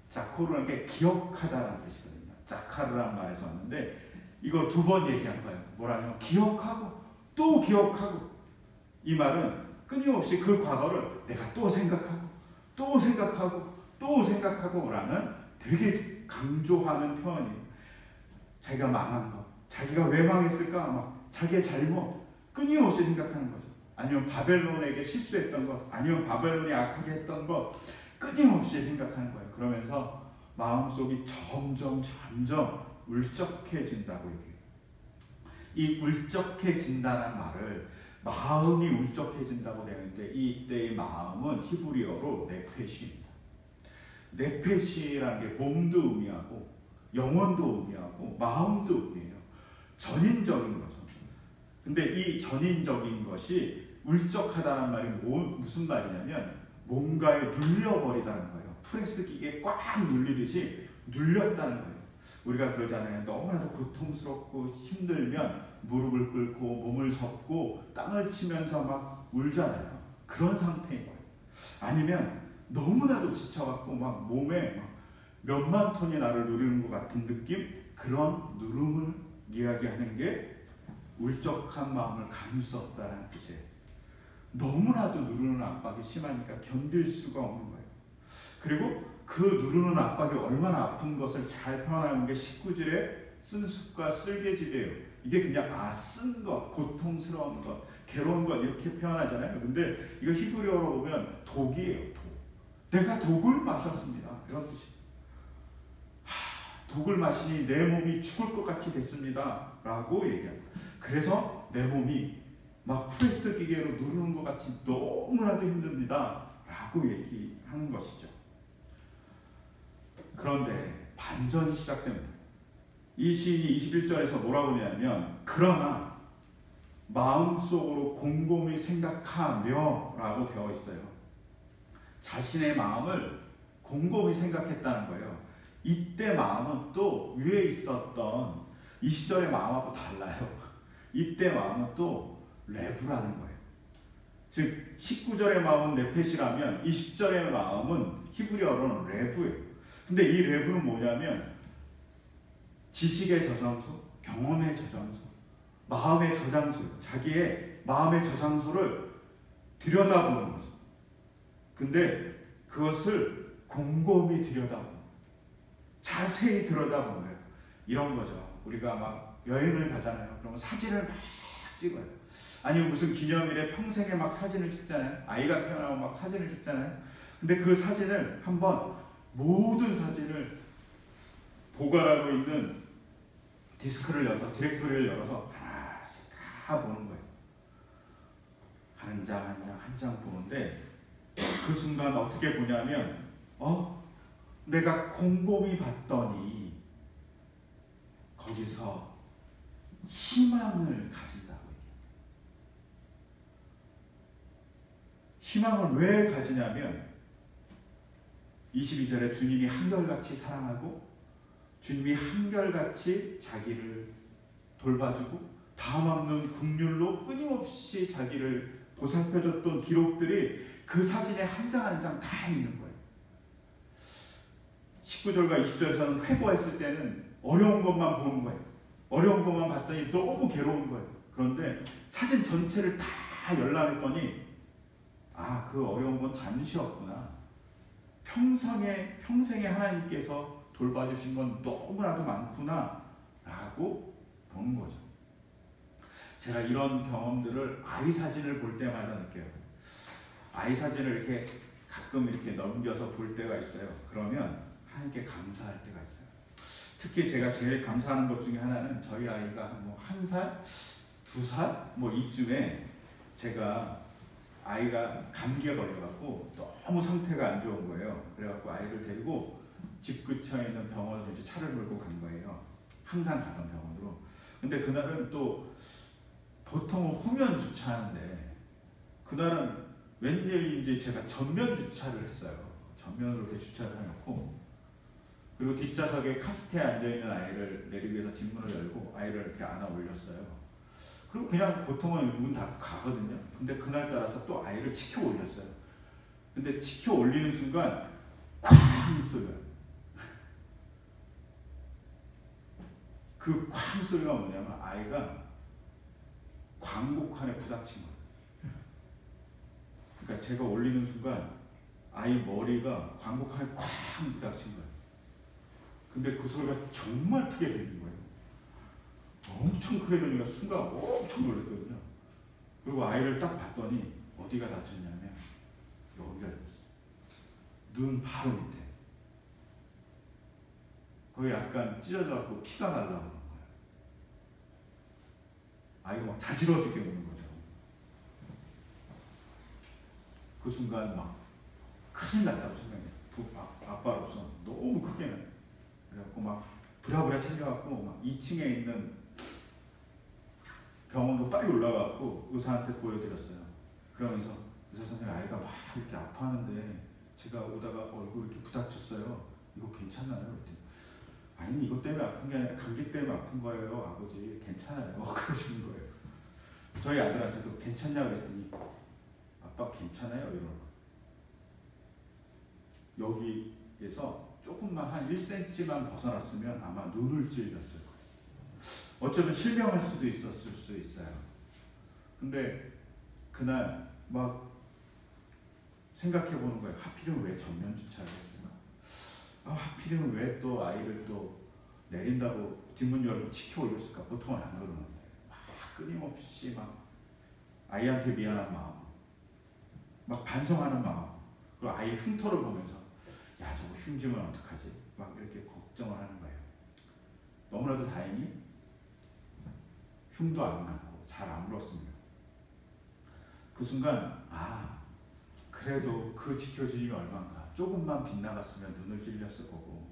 자코르라는 게 기억하다라는 뜻이거든요. 자카르라는 말에서 왔는데 이걸 2번 얘기한 거예요. 뭐라냐면 기억하고 또 기억하고. 이 말은 끊임없이 그 과거를 내가 또 생각하고 또 생각하고 또 생각하고 라는 되게 강조하는 표현이에요. 자기가 망한 것, 자기가 왜 망했을까, 막 자기의 잘못 끊임없이 생각하는 거죠. 아니면 바벨론에게 실수했던 것, 아니면 바벨론이 악하게 했던 것 끊임없이 생각하는 거예요. 그러면서 마음속이 점점 울적해진다고 얘기해요. 이 울적해진다는 말을 마음이 울적해진다고 되는데 이때의 마음은 히브리어로 네페시입니다. 네페시라는 게 몸도 의미하고 영혼도 의미하고 마음도 의미해요. 전인적인 거죠. 근데 이 전인적인 것이 울적하다는 말이 무슨 말이냐면 뭔가에 눌려버리다는 거예요. 프레스 기계에 꽉 눌리듯이 눌렸다는 거예요. 우리가 그러잖아요. 너무나도 고통스럽고 힘들면 무릎을 꿇고 몸을 접고 땅을 치면서 막 울잖아요. 그런 상태인 거예요. 아니면 너무나도 지쳐갖고 막 몸에 막 몇만 톤이 나를 누르는 것 같은 느낌? 그런 누름을 이야기하는 게 울적한 마음을 감출 수 없다는 뜻이에요. 너무나도 누르는 압박이 심하니까 견딜 수가 없는 거예요. 그리고 그 누르는 압박이 얼마나 아픈 것을 잘 표현하는 게 19절에 쓴 숲과 쓸개질이에요. 이게 그냥 쓴 것, 고통스러운 것, 괴로운 것 이렇게 표현하잖아요. 근데 이거 히브리어로 보면 독이에요. 독. 내가 독을 마셨습니다. 이런 뜻이에요. 독을 마시니 내 몸이 죽을 것 같이 됐습니다. 라고 얘기합니다. 그래서 내 몸이 막 프레스 기계로 누르는 것 같이 너무나도 힘듭니다. 라고 얘기하는 것이죠. 그런데 반전이 시작됩니다. 이 시인이 21절에서 뭐라고 하냐면 그러나 마음속으로 곰곰이 생각하며 라고 되어 있어요. 자신의 마음을 곰곰이 생각했다는 거예요. 이때 마음은 또 위에 있었던 20절의 마음하고 달라요. 이때 마음은 또 레브라는 거예요. 즉 19절의 마음은 네펫이라면 20절의 마음은 히브리어로는 레브예요. 근데 이 레브는 뭐냐면 지식의 저장소, 경험의 저장소, 마음의 저장소예요. 자기의 마음의 저장소를 들여다보는 거죠. 근데 그것을 곰곰이 들여다보는 거예요. 자세히 들여다보는 거예요. 이런 거죠. 우리가 막 여행을 가잖아요. 그러면 사진을 막 찍어요. 아니면 무슨 기념일에 평생에 막 사진을 찍잖아요. 아이가 태어나면 막 사진을 찍잖아요. 근데 그 사진을 한번 모든 사진을 보관하고 있는 디스크를 열어서 디렉토리를 열어서 하나씩 다 보는 거예요. 한 장 한 장 한 장 보는데 그 순간 어떻게 보냐면 내가 곰곰이 봤더니 거기서 희망을 가진다고 얘기해요. 희망을 왜 가지냐면 22절에 주님이 한결같이 사랑하고 주님이 한결같이 자기를 돌봐주고 다음 없는 긍휼로 끊임없이 자기를 보살펴줬던 기록들이 그 사진에 한 장 한 장 다 있는 거예요. 19절과 20절에서는 회고했을 때는 어려운 것만 보는 거예요. 어려운 것만 봤더니 너무 괴로운 거예요. 그런데 사진 전체를 다 열람했더니 그 어려운 건 잠시였구나. 평생에 하나님께서 돌봐주신 건 너무나도 많구나 라고 보는 거죠. 제가 이런 경험들을 아이 사진을 볼 때마다 느껴요. 아이 사진을 이렇게 가끔 이렇게 넘겨서 볼 때가 있어요. 그러면 하나님께 감사할 때가 있어요. 특히 제가 제일 감사하는 것 중에 하나는 저희 아이가 뭐 1살, 2살 뭐 이쯤에 제가 아이가 감기에 걸려갖고 너무 상태가 안 좋은 거예요. 그래갖고 아이를 데리고 집 근처에 있는 병원으로 이제 차를 몰고 간 거예요. 항상 가던 병원으로. 근데 그날은 또 보통은 후면 주차하는데 그날은 웬일인지 제가 전면 주차를 했어요. 전면으로 이렇게 주차를 해놓고 그리고 뒷좌석에 카스트에 앉아있는 아이를 내리기 위해서 뒷문을 열고 아이를 이렇게 안아 올렸어요. 그리고 그냥 보통은 문 닫고 가거든요. 근데 그날따라서 또 아이를 치켜 올렸어요. 근데 치켜 올리는 순간 쾅 소리가 그 쾅 소리가 뭐냐면 아이가 광고칸에 부닥친 거예요. 그러니까 제가 올리는 순간 아이 머리가 광고칸에 쾅 부닥친 거예요. 근데 그 소리가 정말 크게 들린 거예요. 엄청 크게 들리니까 순간 엄청 놀랐거든요. 그리고 아이를 딱 봤더니 어디가 다쳤냐면 여기가 다쳤어요. 눈 바로 밑에. 거기 약간 찢어져갖고 피가 날라오는 거예요. 아이가 막 자지러지게 우는 거죠. 그 순간 막 큰일 났다고 생각해요. 아빠로서 너무 크게 나요. 그래갖고 막 부랴부랴 챙겨갖고 막 2층에 있는 병원으로 빨리 올라가고 의사한테 보여드렸어요. 그러면서 의사 선생님 아이가 막 이렇게 아파하는데 제가 오다가 얼굴 이렇게 부닥쳤어요. 이거 괜찮나요? 그랬더니 아니 이것 때문에 아픈 게 아니라 감기 때문에 아픈 거예요 아버지. 괜찮아요. 그러시는 거예요. 저희 아들한테도 괜찮냐 그랬더니 아빠 괜찮아요 이러는 거예요. 여기에서 조금만 한 1cm만 벗어났으면 아마 눈을 찔렸을 거예요. 어쩌면 실명할 수도 있었을 수 있어요. 근데 그날 막 생각해보는 거예요. 하필이면 왜 전면 주차를 했을까? 하필이면 왜 또 아이를 또 내린다고 뒷문 열고 지켜 올렸을까? 보통은 안 그러는데 막 끊임없이 막 아이한테 미안한 마음, 막 반성하는 마음, 그리고 아이 흉터를 보면서 야 저거 흉지면 어떡하지? 막 이렇게 걱정을 하는 거예요. 너무나도 다행히 흉도 안 나고 잘 안 물었습니다. 그 순간 그래도 그 지켜주심이 얼마인가. 조금만 빗나갔으면 눈을 찔렸을 거고,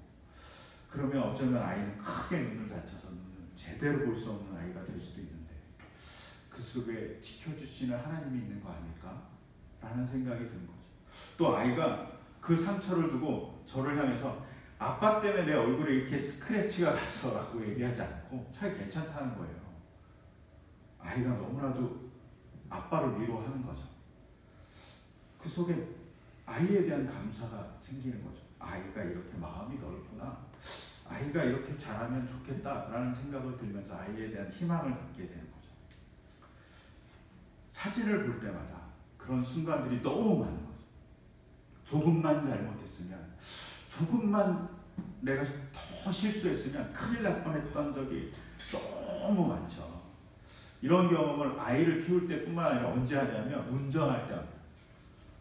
그러면 어쩌면 아이는 크게 눈을 다쳐서 눈을 제대로 볼 수 없는 아이가 될 수도 있는데 그 속에 지켜주시는 하나님이 있는 거 아닐까? 라는 생각이 드는 거죠. 또 아이가 그 상처를 두고 저를 향해서 아빠 때문에 내 얼굴에 이렇게 스크래치가 갔어 라고 얘기하지 않고 차라리 괜찮다는 거예요. 아이가 너무나도 아빠를 위로하는 거죠. 그 속에 아이에 대한 감사가 생기는 거죠. 아이가 이렇게 마음이 넓구나. 아이가 이렇게 잘하면 좋겠다라는 생각을 들면서 아이에 대한 희망을 갖게 되는 거죠. 사진을 볼 때마다 그런 순간들이 너무 많은 거죠. 조금만 잘못했으면, 조금만 내가 더 실수했으면 큰일 날 뻔했던 적이 너무 많죠. 이런 경험을 아이를 키울 때뿐만 아니라 언제 하냐면 운전할 때 합니다.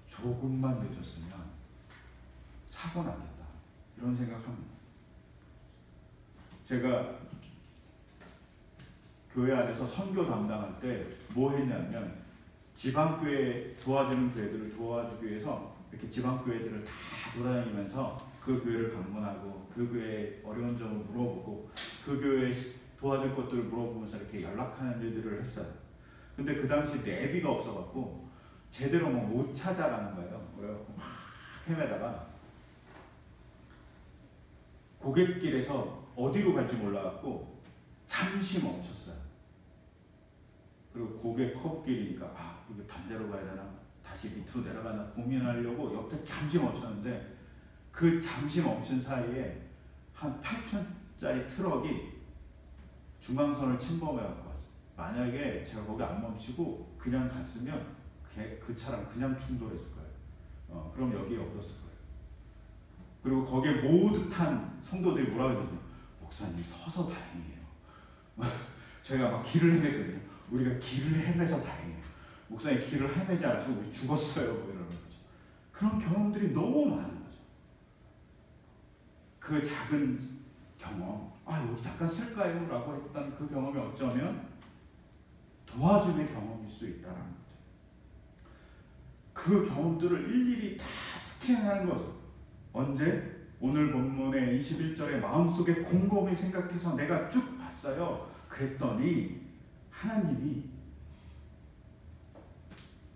조금만 늦었으면 사고 났겠다 이런 생각합니다. 제가 교회 안에서 선교 담당할 때 뭐 했냐면 지방교회 도와주는 교회들을 도와주기 위해서 이렇게 지방교회들을 다 돌아다니면서 그 교회를 방문하고 그 교회의 어려운 점을 물어보고 그 교회에 도와줄 것들을 물어보면서 이렇게 연락하는 일들을 했어요. 근데 그 당시 내비가 없어갖고 제대로 못 찾아가는 거예요. 그래갖고 막 헤매다가 고갯길에서 어디로 갈지 몰라갖고 잠시 멈췄어요. 그리고 고개 커브길이니까 여기 반대로 가야 되나 다시 밑으로 내려가나 고민하려고 옆에 잠시 멈췄는데 그 잠시 멈춘 사이에 한 8톤짜리 트럭이 중앙선을 침범해갖고 왔어요. 만약에 제가 거기 안 멈추고 그냥 갔으면 그 차랑 그냥 충돌했을 거예요. 그럼 여기에 없었을 거예요. 그리고 거기에 모두 탄 성도들이 뭐라고 했거든요. 목사님 서서 다행이에요. 저희가 막 길을 헤맸거든요. 우리가 길을 헤매서 다행이에요. 목사님 길을 헤매지 않아서 우리 죽었어요. 뭐 이러는 거죠. 그런 경험들이 너무 많은 거죠. 그 작은 경험, 여기 잠깐 쓸까요? 라고 했던 그 경험이 어쩌면 도와줌의 경험일 수 있다는 거죠. 그 경험들을 일일이 다 스캔하는 거죠. 언제? 오늘 본문의 21절에 마음속에 곰곰이 생각해서 내가 쭉 봤어요. 그랬더니 하나님이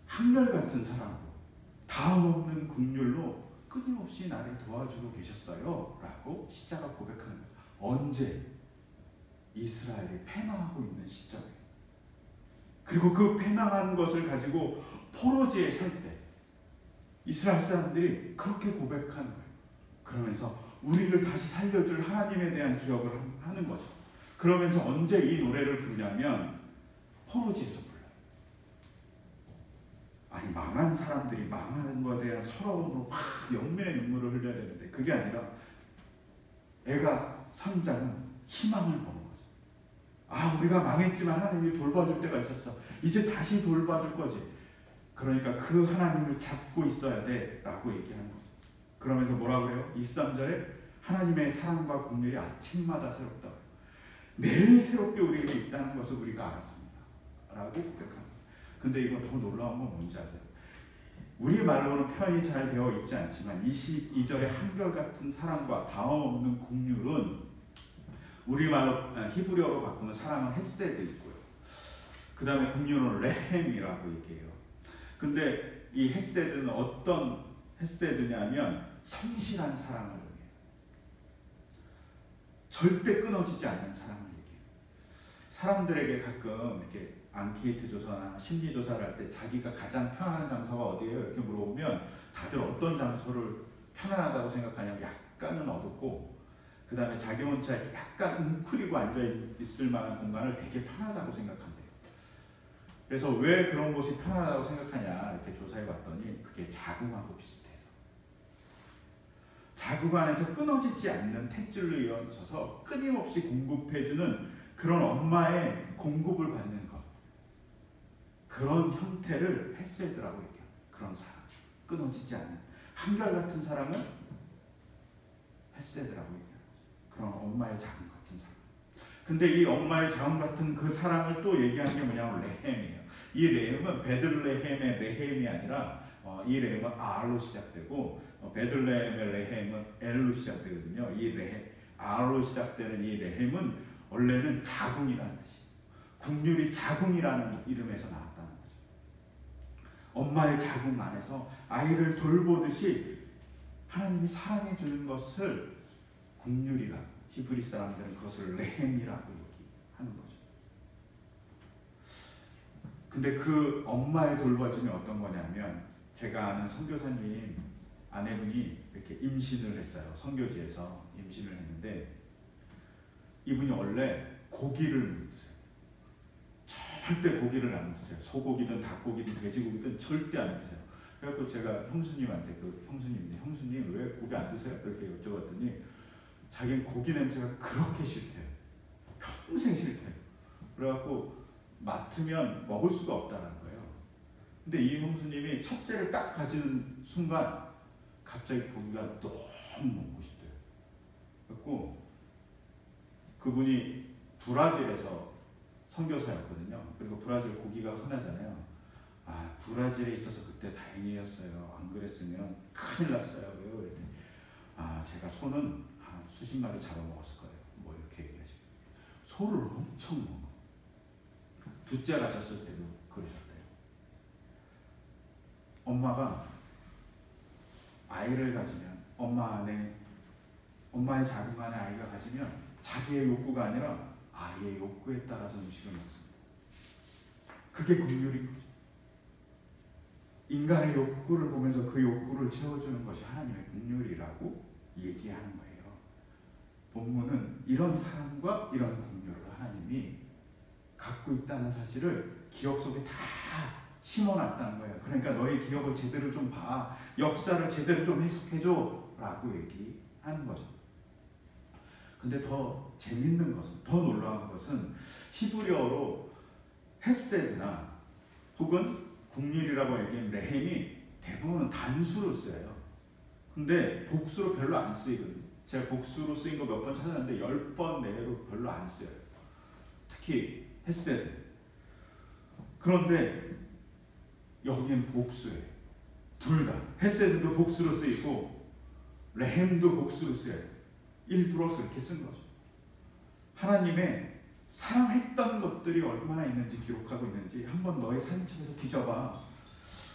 한결같은 사랑으로 다음 없는 긍휼로 끊임없이 나를 도와주고 계셨어요 라고 시자가 고백하는 거예요. 언제? 이스라엘이 패망하고 있는 시점에, 그리고 그 패망한 것을 가지고 포로지에 살 때 이스라엘 사람들이 그렇게 고백하는 거예요. 그러면서 우리를 다시 살려줄 하나님에 대한 기억을 하는 거죠. 그러면서 언제 이 노래를 부르냐면 포로지에서 불러요. 망한 사람들이 망하는 것에 대한 서러움으로 막 영면의 눈물을 흘려야 되는데 그게 아니라 애가 3장은 희망을 보는 거죠. 우리가 망했지만 하나님이 돌봐줄 때가 있었어. 이제 다시 돌봐줄 거지. 그러니까 그 하나님을 잡고 있어야 돼 라고 얘기하는 거죠. 그러면서 뭐라 그래요? 23절에 하나님의 사랑과 긍휼이 아침마다 새롭다. 매일 새롭게 우리에게 있다는 것을 우리가 알았습니다 라고 고백합니다. 근데 이거 더 놀라운 건 뭔지 아세요? 우리 말로는 표현이 잘 되어 있지 않지만 22절의 한결같은 사랑과 다음 없는 긍휼은 우리말로 히브리어로 바꾸면 사랑은 헤세드 있고요. 그 다음에 긍휼은 레헴이라고 얘기해요. 근데 이 헤세드는 어떤 헤세드냐면 성실한 사랑을 의미해요. 절대 끊어지지 않는 사랑을 얘기해요. 사람들에게 가끔 이렇게 앙케이트 조사나 심리 조사를 할 때 자기가 가장 편안한 장소가 어디예요? 이렇게 물어보면 다들 어떤 장소를 편안하다고 생각하냐면 약간은 어둡고 그 다음에 자기 혼자 약간 웅크리고 앉아있을 만한 공간을 되게 편하다고 생각한대요. 그래서 왜 그런 곳이 편하다고 생각하냐 이렇게 조사해봤더니 그게 자궁하고 비슷해서 자궁 안에서 끊어지지 않는 탯줄로 이어져서 끊임없이 공급해주는 그런 엄마의 공급을 받는 것, 그런 형태를 헤세드라고 얘기해요. 그런 사랑, 끊어지지 않는 한결같은 사랑은 헤세드라고 얘기해요. 그런 엄마의 자궁 같은 사랑. 근데 이 엄마의 자궁 같은 그 사랑을 또 얘기하는 게 뭐냐면 레헴이에요. 이 레헴은 베들레헴의 레헴이 아니라 이 레헴은 R로 시작되고 베들레헴의 레헴은 L로 시작되거든요. 이 레헴, R로 시작되는 이 레헴은 원래는 자궁이라는 뜻이에요. 국률이 자궁이라는 이름에서 나왔다는 거죠. 엄마의 자궁 안에서 아이를 돌보듯이 하나님이 사랑해 주는 것을 국률이라고, 히브리 사람들은 그것을 레헴이라고 얘기하는 거죠. 근데 그 엄마의 돌봐줌이 어떤 거냐면 제가 아는 선교사님 아내분이 이렇게 임신을 했어요. 선교지에서 임신을 했는데 이분이 원래 고기를 못 드세요. 절대 고기를 안 드세요. 소고기든 닭고기든 돼지고기든 절대 안 드세요. 그래서 제가 형수님한테 형수님 왜 고기 안 드세요? 이렇게 여쭤봤더니 자기는 고기 냄새가 그렇게 싫대요. 평생 싫대요. 그래갖고 맡으면 먹을 수가 없다는 거예요. 근데 이 형수님이 첫째를 딱 가지는 순간 갑자기 고기가 너무 먹고 싶대요. 그래갖고 그분이 브라질에서 선교사였거든요. 그리고 브라질 고기가 흔하잖아요. 아, 브라질에 있어서 그때 다행이었어요. 안 그랬으면 큰일 났어요. 왜요? 그랬더니 아, 제가 소는 한 수십 마리 잡아먹었을 거예요. 뭐 이렇게 얘기하시고 소를 엄청 먹어. 둘째 가졌을 때도 그러셨대요. 엄마가 아이를 가지면 엄마의 자궁 안에 아이가 가지면 자기의 욕구가 아니라 아이의 욕구에 따라서 음식을 먹습니다. 그게 긍휼인 거죠. 인간의 욕구를 보면서 그 욕구를 채워주는 것이 하나님의 긍휼이라고 얘기하는 거예요. 본문은 이런 사랑과 이런 긍휼을 하나님이 갖고 있다는 사실을 기억 속에 다 심어놨다는 거예요. 그러니까 너의 기억을 제대로 좀 봐. 역사를 제대로 좀 해석해줘. 라고 얘기하는 거죠. 근데 더 재밌는 것은, 더 놀라운 것은 히브리어로 헤세드나 혹은 국률이라고 얘기한 레헴이 대부분은 단수로 쓰여요. 근데 복수로 별로 안 쓰이거든요. 제가 복수로 쓰인 거 몇 번 찾았는데 10번 내로 별로 안 쓰여요. 특히 헤세드. 그런데 여기는 복수예요. 둘 다. 헤세드도 복수로 쓰이고 레헴도 복수로 쓰여요. 일부러 그렇게 쓴 거죠. 하나님의 사랑했던 것들이 얼마나 있는지 기록하고 있는지 한번 너의 사진첩에서 뒤져봐.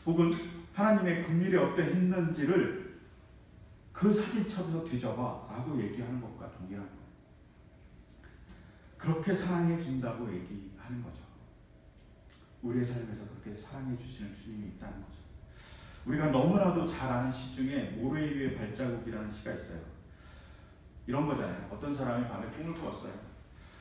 혹은 하나님의 긍휼이 어떠했는지를 그 사진첩에서 뒤져봐 라고 얘기하는 것과 동일한 거예요. 그렇게 사랑해 준다고 얘기하는 거죠. 우리의 삶에서 그렇게 사랑해 주시는 주님이 있다는 거죠. 우리가 너무나도 잘 아는 시 중에 모래 위의 발자국이라는 시가 있어요. 이런 거잖아요. 어떤 사람이 밤에 꿈을 꿨어요.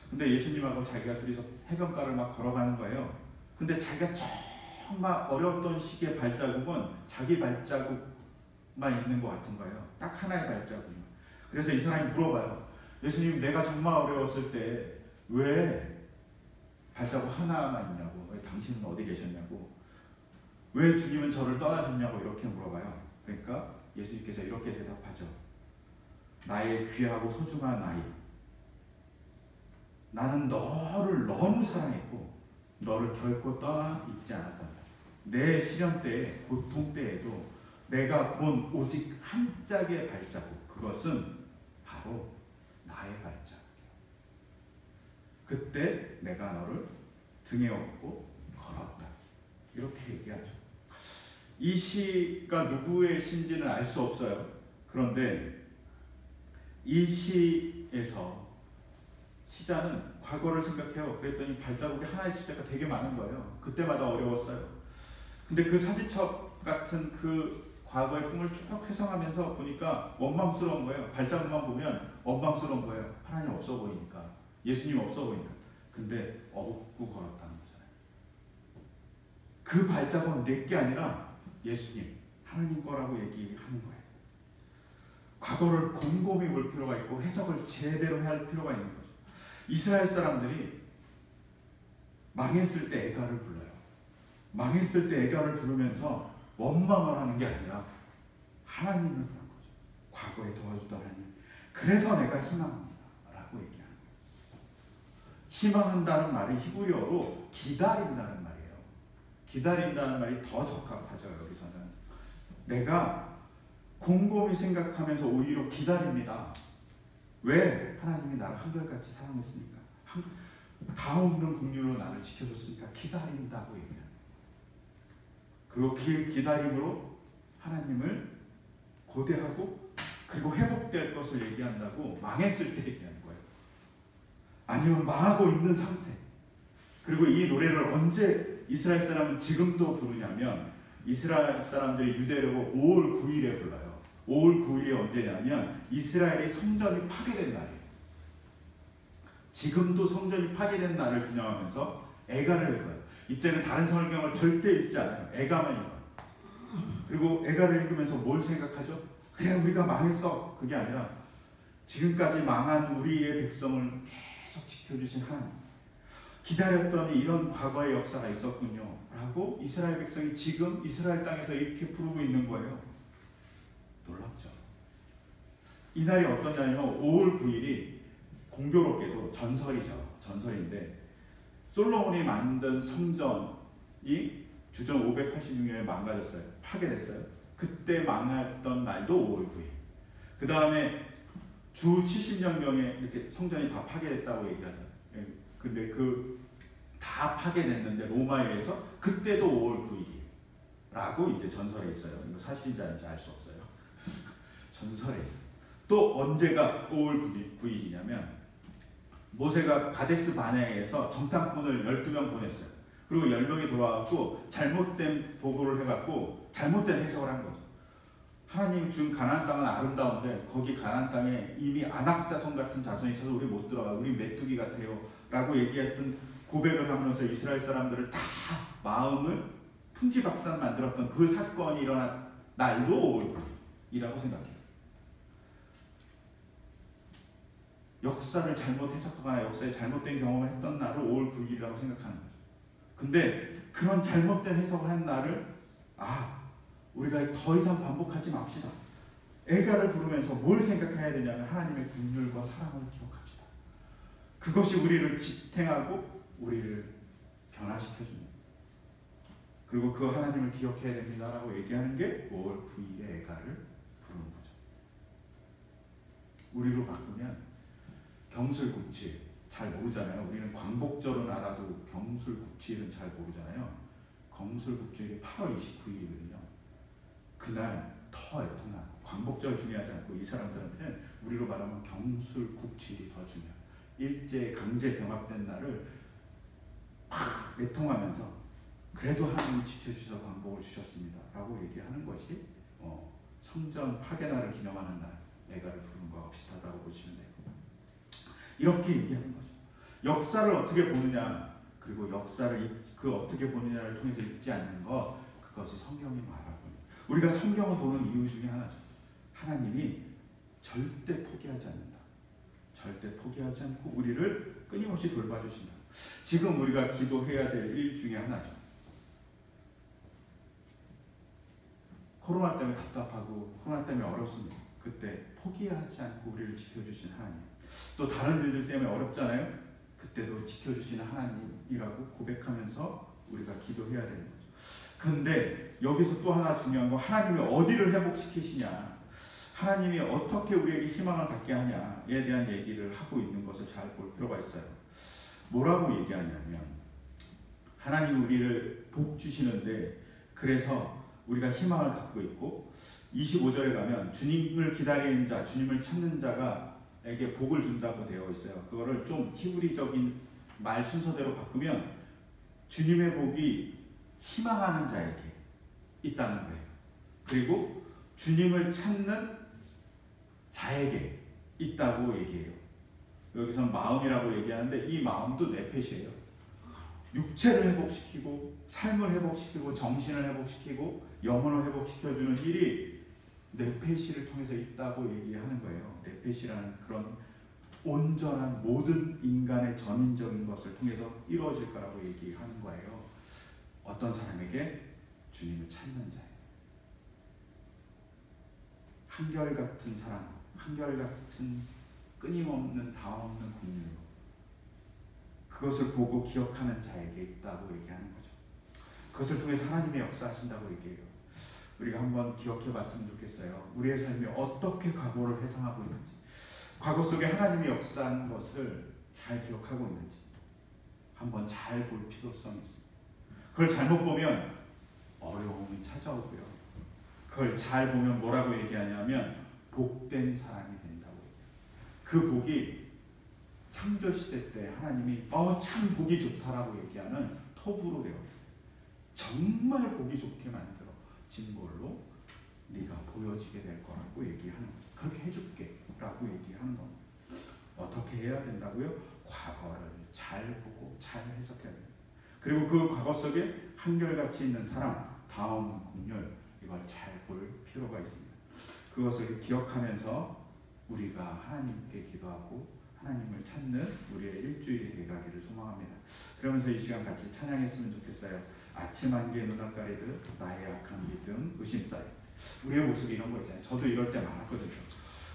근데 예수님하고 자기가 둘이서 해변가를 막 걸어가는 거예요. 근데 자기가 정말 어려웠던 시기의 발자국은 자기 발자국만 있는 것 같은 거예요. 딱 하나의 발자국만. 그래서 이 사람이 물어봐요. 예수님, 내가 정말 어려웠을 때 왜 발자국 하나만 있냐고. 왜 당신은 어디 계셨냐고. 왜 주님은 저를 떠나셨냐고 이렇게 물어봐요. 그러니까 예수님께서 이렇게 대답하죠. 나의 귀하고 소중한 아이, 나는 너를 너무 사랑했고 너를 결코 떠나 있지 않았다. 내 시련 때에, 고통 때에도 내가 본 오직 한 짝의 발자국, 그것은 바로 나의 발자국이야. 그때 내가 너를 등에 업고 걸었다. 이렇게 얘기하죠. 이 시가 누구의 시인지는 알 수 없어요. 그런데 이 시에서 시자는 과거를 생각해요. 그랬더니 발자국이 하나 있을 때가 되게 많은 거예요. 그때마다 어려웠어요. 근데 그 사진첩 같은 그 과거의 꿈을 쭉 회상하면서 보니까 원망스러운 거예요. 발자국만 보면 원망스러운 거예요. 하나님 없어 보이니까, 예수님 없어 보이니까. 근데 업고 걸었다는 거잖아요. 그 발자국은 내게 아니라 예수님, 하나님 거라고 얘기하는 거예요. 과거를 곰곰이 볼 필요가 있고 해석을 제대로 할 필요가 있는 거죠. 이스라엘 사람들이 망했을 때 애가를 불러요. 망했을 때 애가를 부르면서 원망을 하는 게 아니라 하나님을 부르는 거죠. 과거에 도와줬던 하나님. 그래서 내가 희망합니다 라고 얘기하는 거예요. 희망한다는 말이 히브리어로 기다린다는 말이에요. 기다린다는 말이 더 적합하죠. 여기서는 내가 곰곰이 생각하면서 오히려 기다립니다. 왜? 하나님이 나를 한결같이 사랑했으니까, 다없는 긍휼로 나를 지켜줬으니까 기다린다고 얘기해요. 그리고 그 기다림으로 하나님을 고대하고 그리고 회복될 것을 얘기한다고 망했을 때 얘기하는 거예요. 아니면 망하고 있는 상태. 그리고 이 노래를 언제 이스라엘 사람은 지금도 부르냐면 이스라엘 사람들이 유대력으로 5월 9일에 불러요. 5월 9일이 언제냐면 이스라엘의 성전이 파괴된 날이에요. 지금도 성전이 파괴된 날을 기념하면서 애가를 읽어요. 이때는 다른 성경을 절대 읽지 않아요. 애가만 읽어요. 그리고 애가를 읽으면서 뭘 생각하죠? 그래, 우리가 망했어. 그게 아니라 지금까지 망한 우리의 백성을 계속 지켜주신 하나님, 기다렸더니 이런 과거의 역사가 있었군요 라고 이스라엘 백성이 지금 이스라엘 땅에서 이렇게 부르고 있는 거예요. 놀랍죠. 이날이 어떤 날이냐면 5월 9일이 공교롭게도 전설이죠. 전설인데 솔로몬이 만든 성전이 주전 586년에 망가졌어요. 파괴됐어요. 그때 망했던 날도 5월 9일. 그 다음에 주 70년경에 이렇게 성전이 다 파괴됐다고 얘기하잖아요. 근데 그 다 파괴됐는데 로마에 의해서 그때도 5월 9일이라고 이제 전설에 있어요. 이거 사실인지 아닌지 알 수 없어요. 전설에 있어요. 또 언제가 5월 9일이냐면 모세가 가데스 바네아에서 정탐꾼을 12명 보냈어요. 그리고 10명이 돌아와서 잘못된 보고를 해갖고 잘못된 해석을 한 거죠. 하나님 준 가나안 땅은 아름다운데 거기 가나안 땅에 이미 안악자손 같은 자손이 있어서 우리 못 들어가, 우리 메뚜기 같아요 라고 얘기했던 고백을 하면서 이스라엘 사람들을 다 마음을 풍지박산 만들었던 그 사건이 일어난 날도 5월 9일이라고 생각해요. 역사를 잘못 해석하거나 역사에 잘못된 경험을 했던 날을 5월 9일이라고 생각하는 거죠. 근데 그런 잘못된 해석을 한 날을 우리가 더 이상 반복하지 맙시다. 애가를 부르면서 뭘 생각해야 되냐면 하나님의 긍휼과 사랑을 기억합시다. 그것이 우리를 지탱하고 우리를 변화시켜줍니다. 그리고 그 하나님을 기억해야 됩니다라고 얘기하는 게 5월 9일의 애가를 부르는 거죠. 우리로 바꾸면 경술국칠 잘 모르잖아요. 우리는 광복절은 알아도 경술국칠은 잘 모르잖아요. 경술국칠이 8월 29일이거든요. 그날 더 애통나고, 광복절 중요하지 않고 이 사람들한테는 우리로 말하면 경술국칠이 더 중요해요. 일제 강제 병합된 날을 막 애통하면서 그래도 하나님이 지켜주셔서 광복을 주셨습니다 라고 얘기하는 것이 성전 파괴날을 기념하는 날 애가를 부르는 것과 비슷하다고 보시면 돼요. 이렇게 얘기하는 거죠. 역사를 어떻게 보느냐, 그리고 역사를 그 어떻게 보느냐를 통해서 읽지 않는 것, 그것이 성경이 말하고 있는, 우리가 성경을 보는 이유 중에 하나죠. 하나님이 절대 포기하지 않는다. 절대 포기하지 않고 우리를 끊임없이 돌봐주신다. 지금 우리가 기도해야 될 일 중에 하나죠. 코로나 때문에 답답하고 코로나 때문에 어렵습니다. 그때 포기하지 않고 우리를 지켜주신 하나님. 또 다른 일들 때문에 어렵잖아요. 그때도 지켜주시는 하나님이라고 고백하면서 우리가 기도해야 되는 거죠. 근데 여기서 또 하나 중요한 거, 하나님이 어디를 회복시키시냐, 하나님이 어떻게 우리에게 희망을 갖게 하냐에 대한 얘기를 하고 있는 것을 잘 볼 필요가 있어요. 뭐라고 얘기하냐면 하나님이 우리를 복 주시는데, 그래서 우리가 희망을 갖고 있고 25절에 가면 주님을 기다리는 자, 주님을 찾는 자가에게 복을 준다고 되어 있어요. 그거를 좀 히브리적인 말 순서대로 바꾸면 주님의 복이 희망하는 자에게 있다는 거예요. 그리고 주님을 찾는 자에게 있다고 얘기해요. 여기서는 마음이라고 얘기하는데 이 마음도 네펫이에요. 육체를 회복시키고 삶을 회복시키고 정신을 회복시키고 영혼을 회복시켜주는 일이 네펫을 통해서 있다고 얘기하는 거예요. 네펫이라는 그런 온전한 모든 인간의 전인적인 것을 통해서 이루어질 거라고 얘기하는 거예요. 어떤 사람에게? 주님을 찾는 자예요. 한결같은 사랑, 한결같은 끊임없는 다함없는 긍휼로 그것을 보고 기억하는 자에게 있다고 얘기하는 거죠. 그것을 통해서 하나님의 역사하신다고 얘기해요. 우리가 한번 기억해 봤으면 좋겠어요. 우리의 삶이 어떻게 과거를 회상하고 있는지, 과거 속에 하나님이 역사한 것을 잘 기억하고 있는지 한번 잘 볼 필요성이 있습니다. 그걸 잘못 보면 어려움이 찾아오고요. 그걸 잘 보면 뭐라고 얘기하냐면 복된 사람이 된다고 얘기해요. 그 복이 창조시대 때 하나님이 참 보기 좋다라고 얘기하는 톱으로 되어 있어요. 정말 보기 좋게 만들어진 걸로 네가 보여지게 될 거라고 얘기하는 거죠. 그렇게 해줄게 라고 얘기하는 겁니다. 어떻게 해야 된다고요? 과거를 잘 보고 잘 해석해야 됩니다. 그리고 그 과거 속에 한결같이 있는 사랑, 다음, 긍휼 이걸 잘 볼 필요가 있습니다. 그것을 기억하면서 우리가 하나님께 기도하고 하나님을 찾는 우리의 일주일이 되가기를 소망합니다. 그러면서 이 시간 같이 찬양했으면 좋겠어요. 아침 안개의 눈알 가리듯 나의 약한 믿음 의심 쌓여. 우리의 모습이 이런 거 있잖아요. 저도 이럴 때 많았거든요.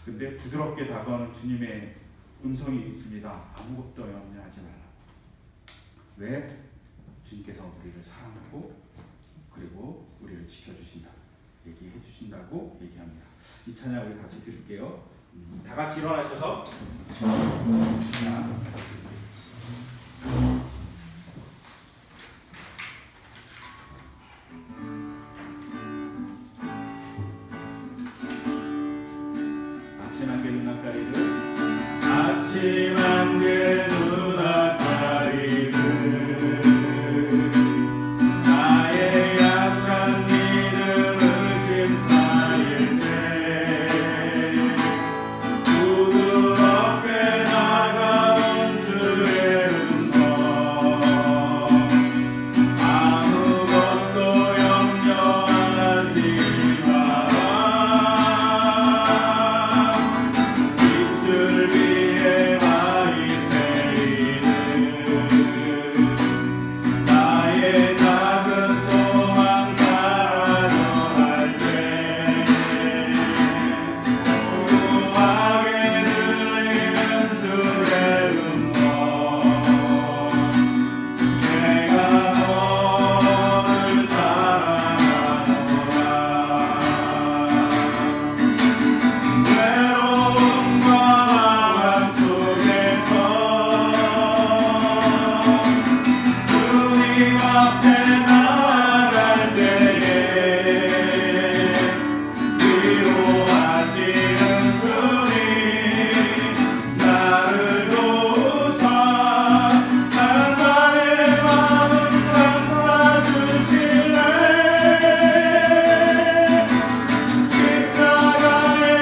근데 부드럽게 다가오는 주님의 음성이 있습니다. 아무것도 염려하지 말라. 왜? 주님께서 우리를 사랑하고 그리고 우리를 지켜주신다. 얘기해 주신다고 얘기합니다. 이 찬양 우리 같이 드릴게요. 다 같이 일어나셔서 아침 안개 눈알 가리듯 아침 안개 눈알 가리듯 나의 약한 믿음 의심 쌓일 때 부드럽게 다가온 주의 음성 아무것도 염려하지 마라. 빛을 위해 많이 내리는 나의 작은 소망 사라져갈 때 고요하게 들리는 주의 음성 내가 너를 사랑하노라. 외로움과 마감 속에서 주님 앞에 나아갈 때에 위로하시는 주님 나를 도우사 사랑의 마음 감싸주시네. 십자가에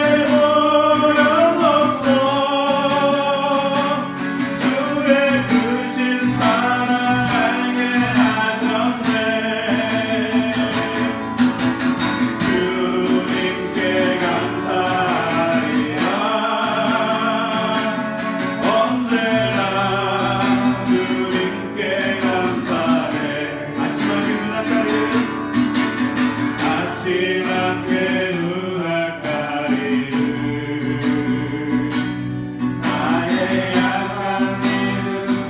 보혈로써 주의 크신 사랑 알게 하셨네. 주님께 감사하리라. 언제나 주님께 감사해. 아침 안개 눈알 가리듯 아침 안개 눈알 가리듯 나의 약한 믿음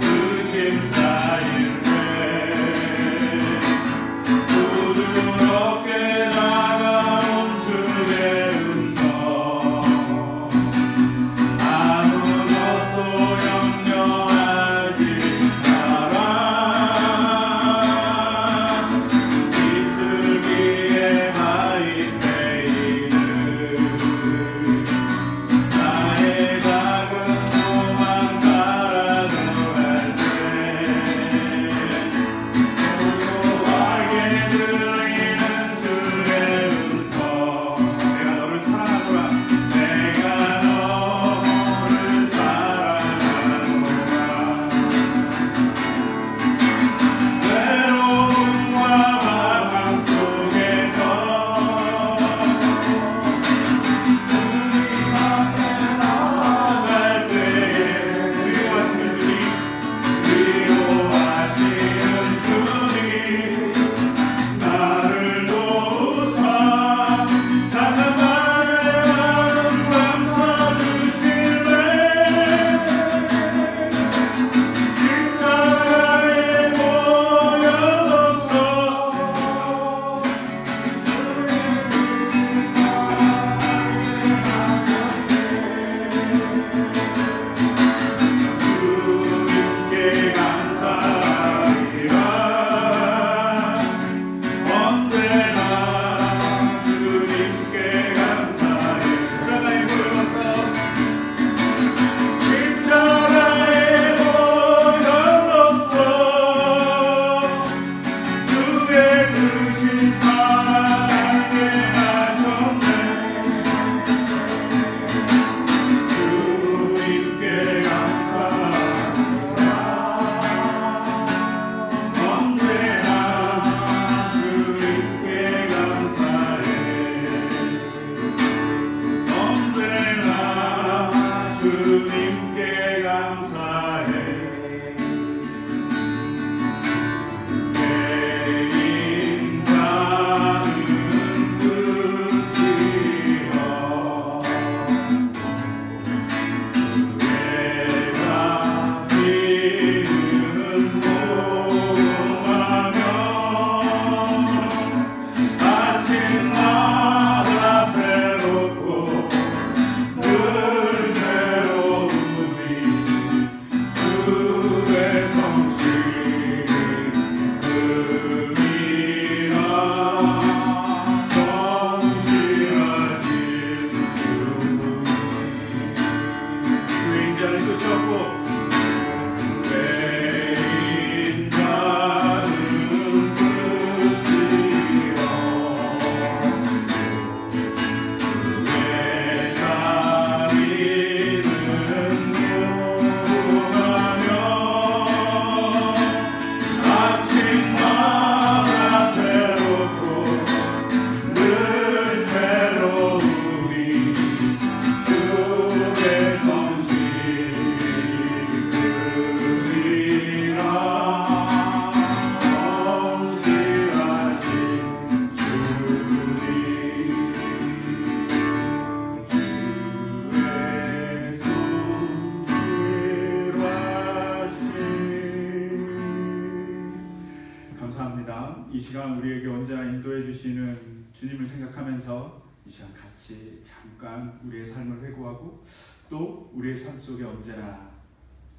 시간 우리에게 언제나 인도해 주시는 주님을 생각하면서 이 시간 같이 잠깐 우리의 삶을 회고하고 또 우리의 삶 속에 언제나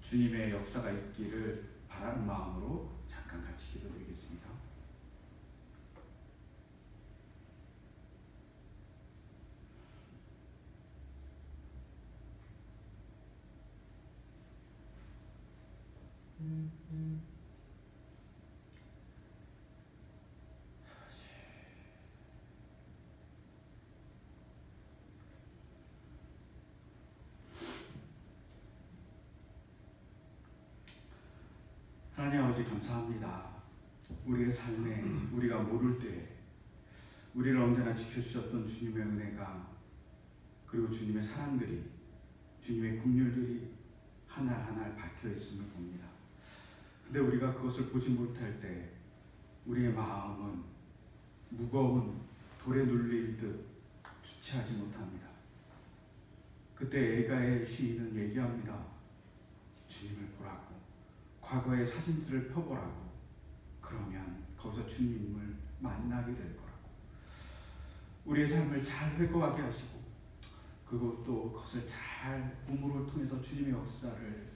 주님의 역사가 있기를 바라는 마음으로 잠깐 같이 기도드리겠습니다. 하나님 아버지 감사합니다. 우리의 삶에 우리가 모를 때 우리를 언제나 지켜주셨던 주님의 은혜가 그리고 주님의 사랑들이 주님의 긍휼들이 하나하나 박혀있음을 봅니다. 근데 우리가 그것을 보지 못할 때 우리의 마음은 무거운 돌에 눌릴 듯 주체하지 못합니다. 그때 에가의 시인은 얘기합니다. 주님을 보라고, 과거의 사진들을 펴보라고, 그러면 거기서 주님을 만나게 될 거라고. 우리의 삶을 잘 회고하게 하시고 그것도 그것을 잘 우물을 통해서 주님의 역사를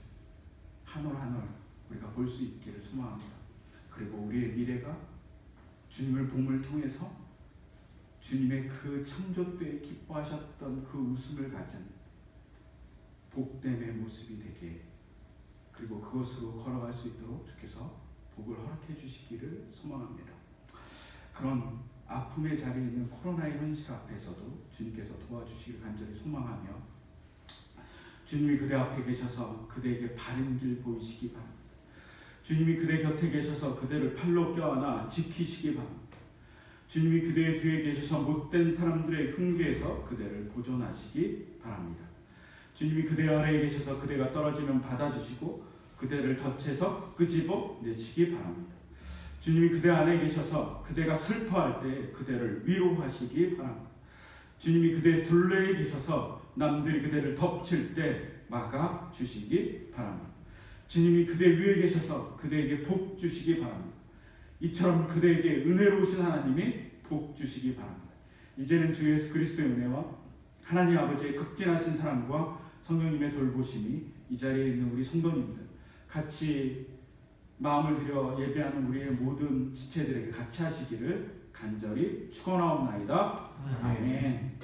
한 올 한 올 우리가 볼 수 있기를 소망합니다. 그리고 우리의 미래가 주님을 봄을 통해서 주님의 그 창조 때에 기뻐하셨던 그 웃음을 가진 복됨의 모습이 되게, 그리고 그것으로 걸어갈 수 있도록 주께서 복을 허락해 주시기를 소망합니다. 그런 아픔의 자리에 있는 코로나의 현실 앞에서도 주님께서 도와주시기를 간절히 소망하며 주님이 그대 앞에 계셔서 그대에게 바른 길 보이시기 바랍니다. 주님이 그대 곁에 계셔서 그대를 팔로 껴안아 지키시기 바랍니다. 주님이 그대의 뒤에 계셔서 못된 사람들의 흉계에서 그대를 보존하시기 바랍니다. 주님이 그대 아래에 계셔서 그대가 떨어지면 받아주시고 그대를 덫에서 끄집어 내시기 바랍니다. 주님이 그대 안에 계셔서 그대가 슬퍼할 때 그대를 위로하시기 바랍니다. 주님이 그대 둘레에 계셔서 남들이 그대를 덮칠 때 막아주시기 바랍니다. 주님이 그대 위에 계셔서 그대에게 복 주시기 바랍니다. 이처럼 그대에게 은혜로우신 하나님이 복 주시기 바랍니다. 이제는 주 예수 그리스도의 은혜와 하나님 아버지의 극진하신 사랑과 성령님의 돌보심이 이 자리에 있는 우리 성도님들 같이 마음을 들여 예배하는 우리의 모든 지체들에게 같이 하시기를 간절히 축원하옵나이다. 아멘.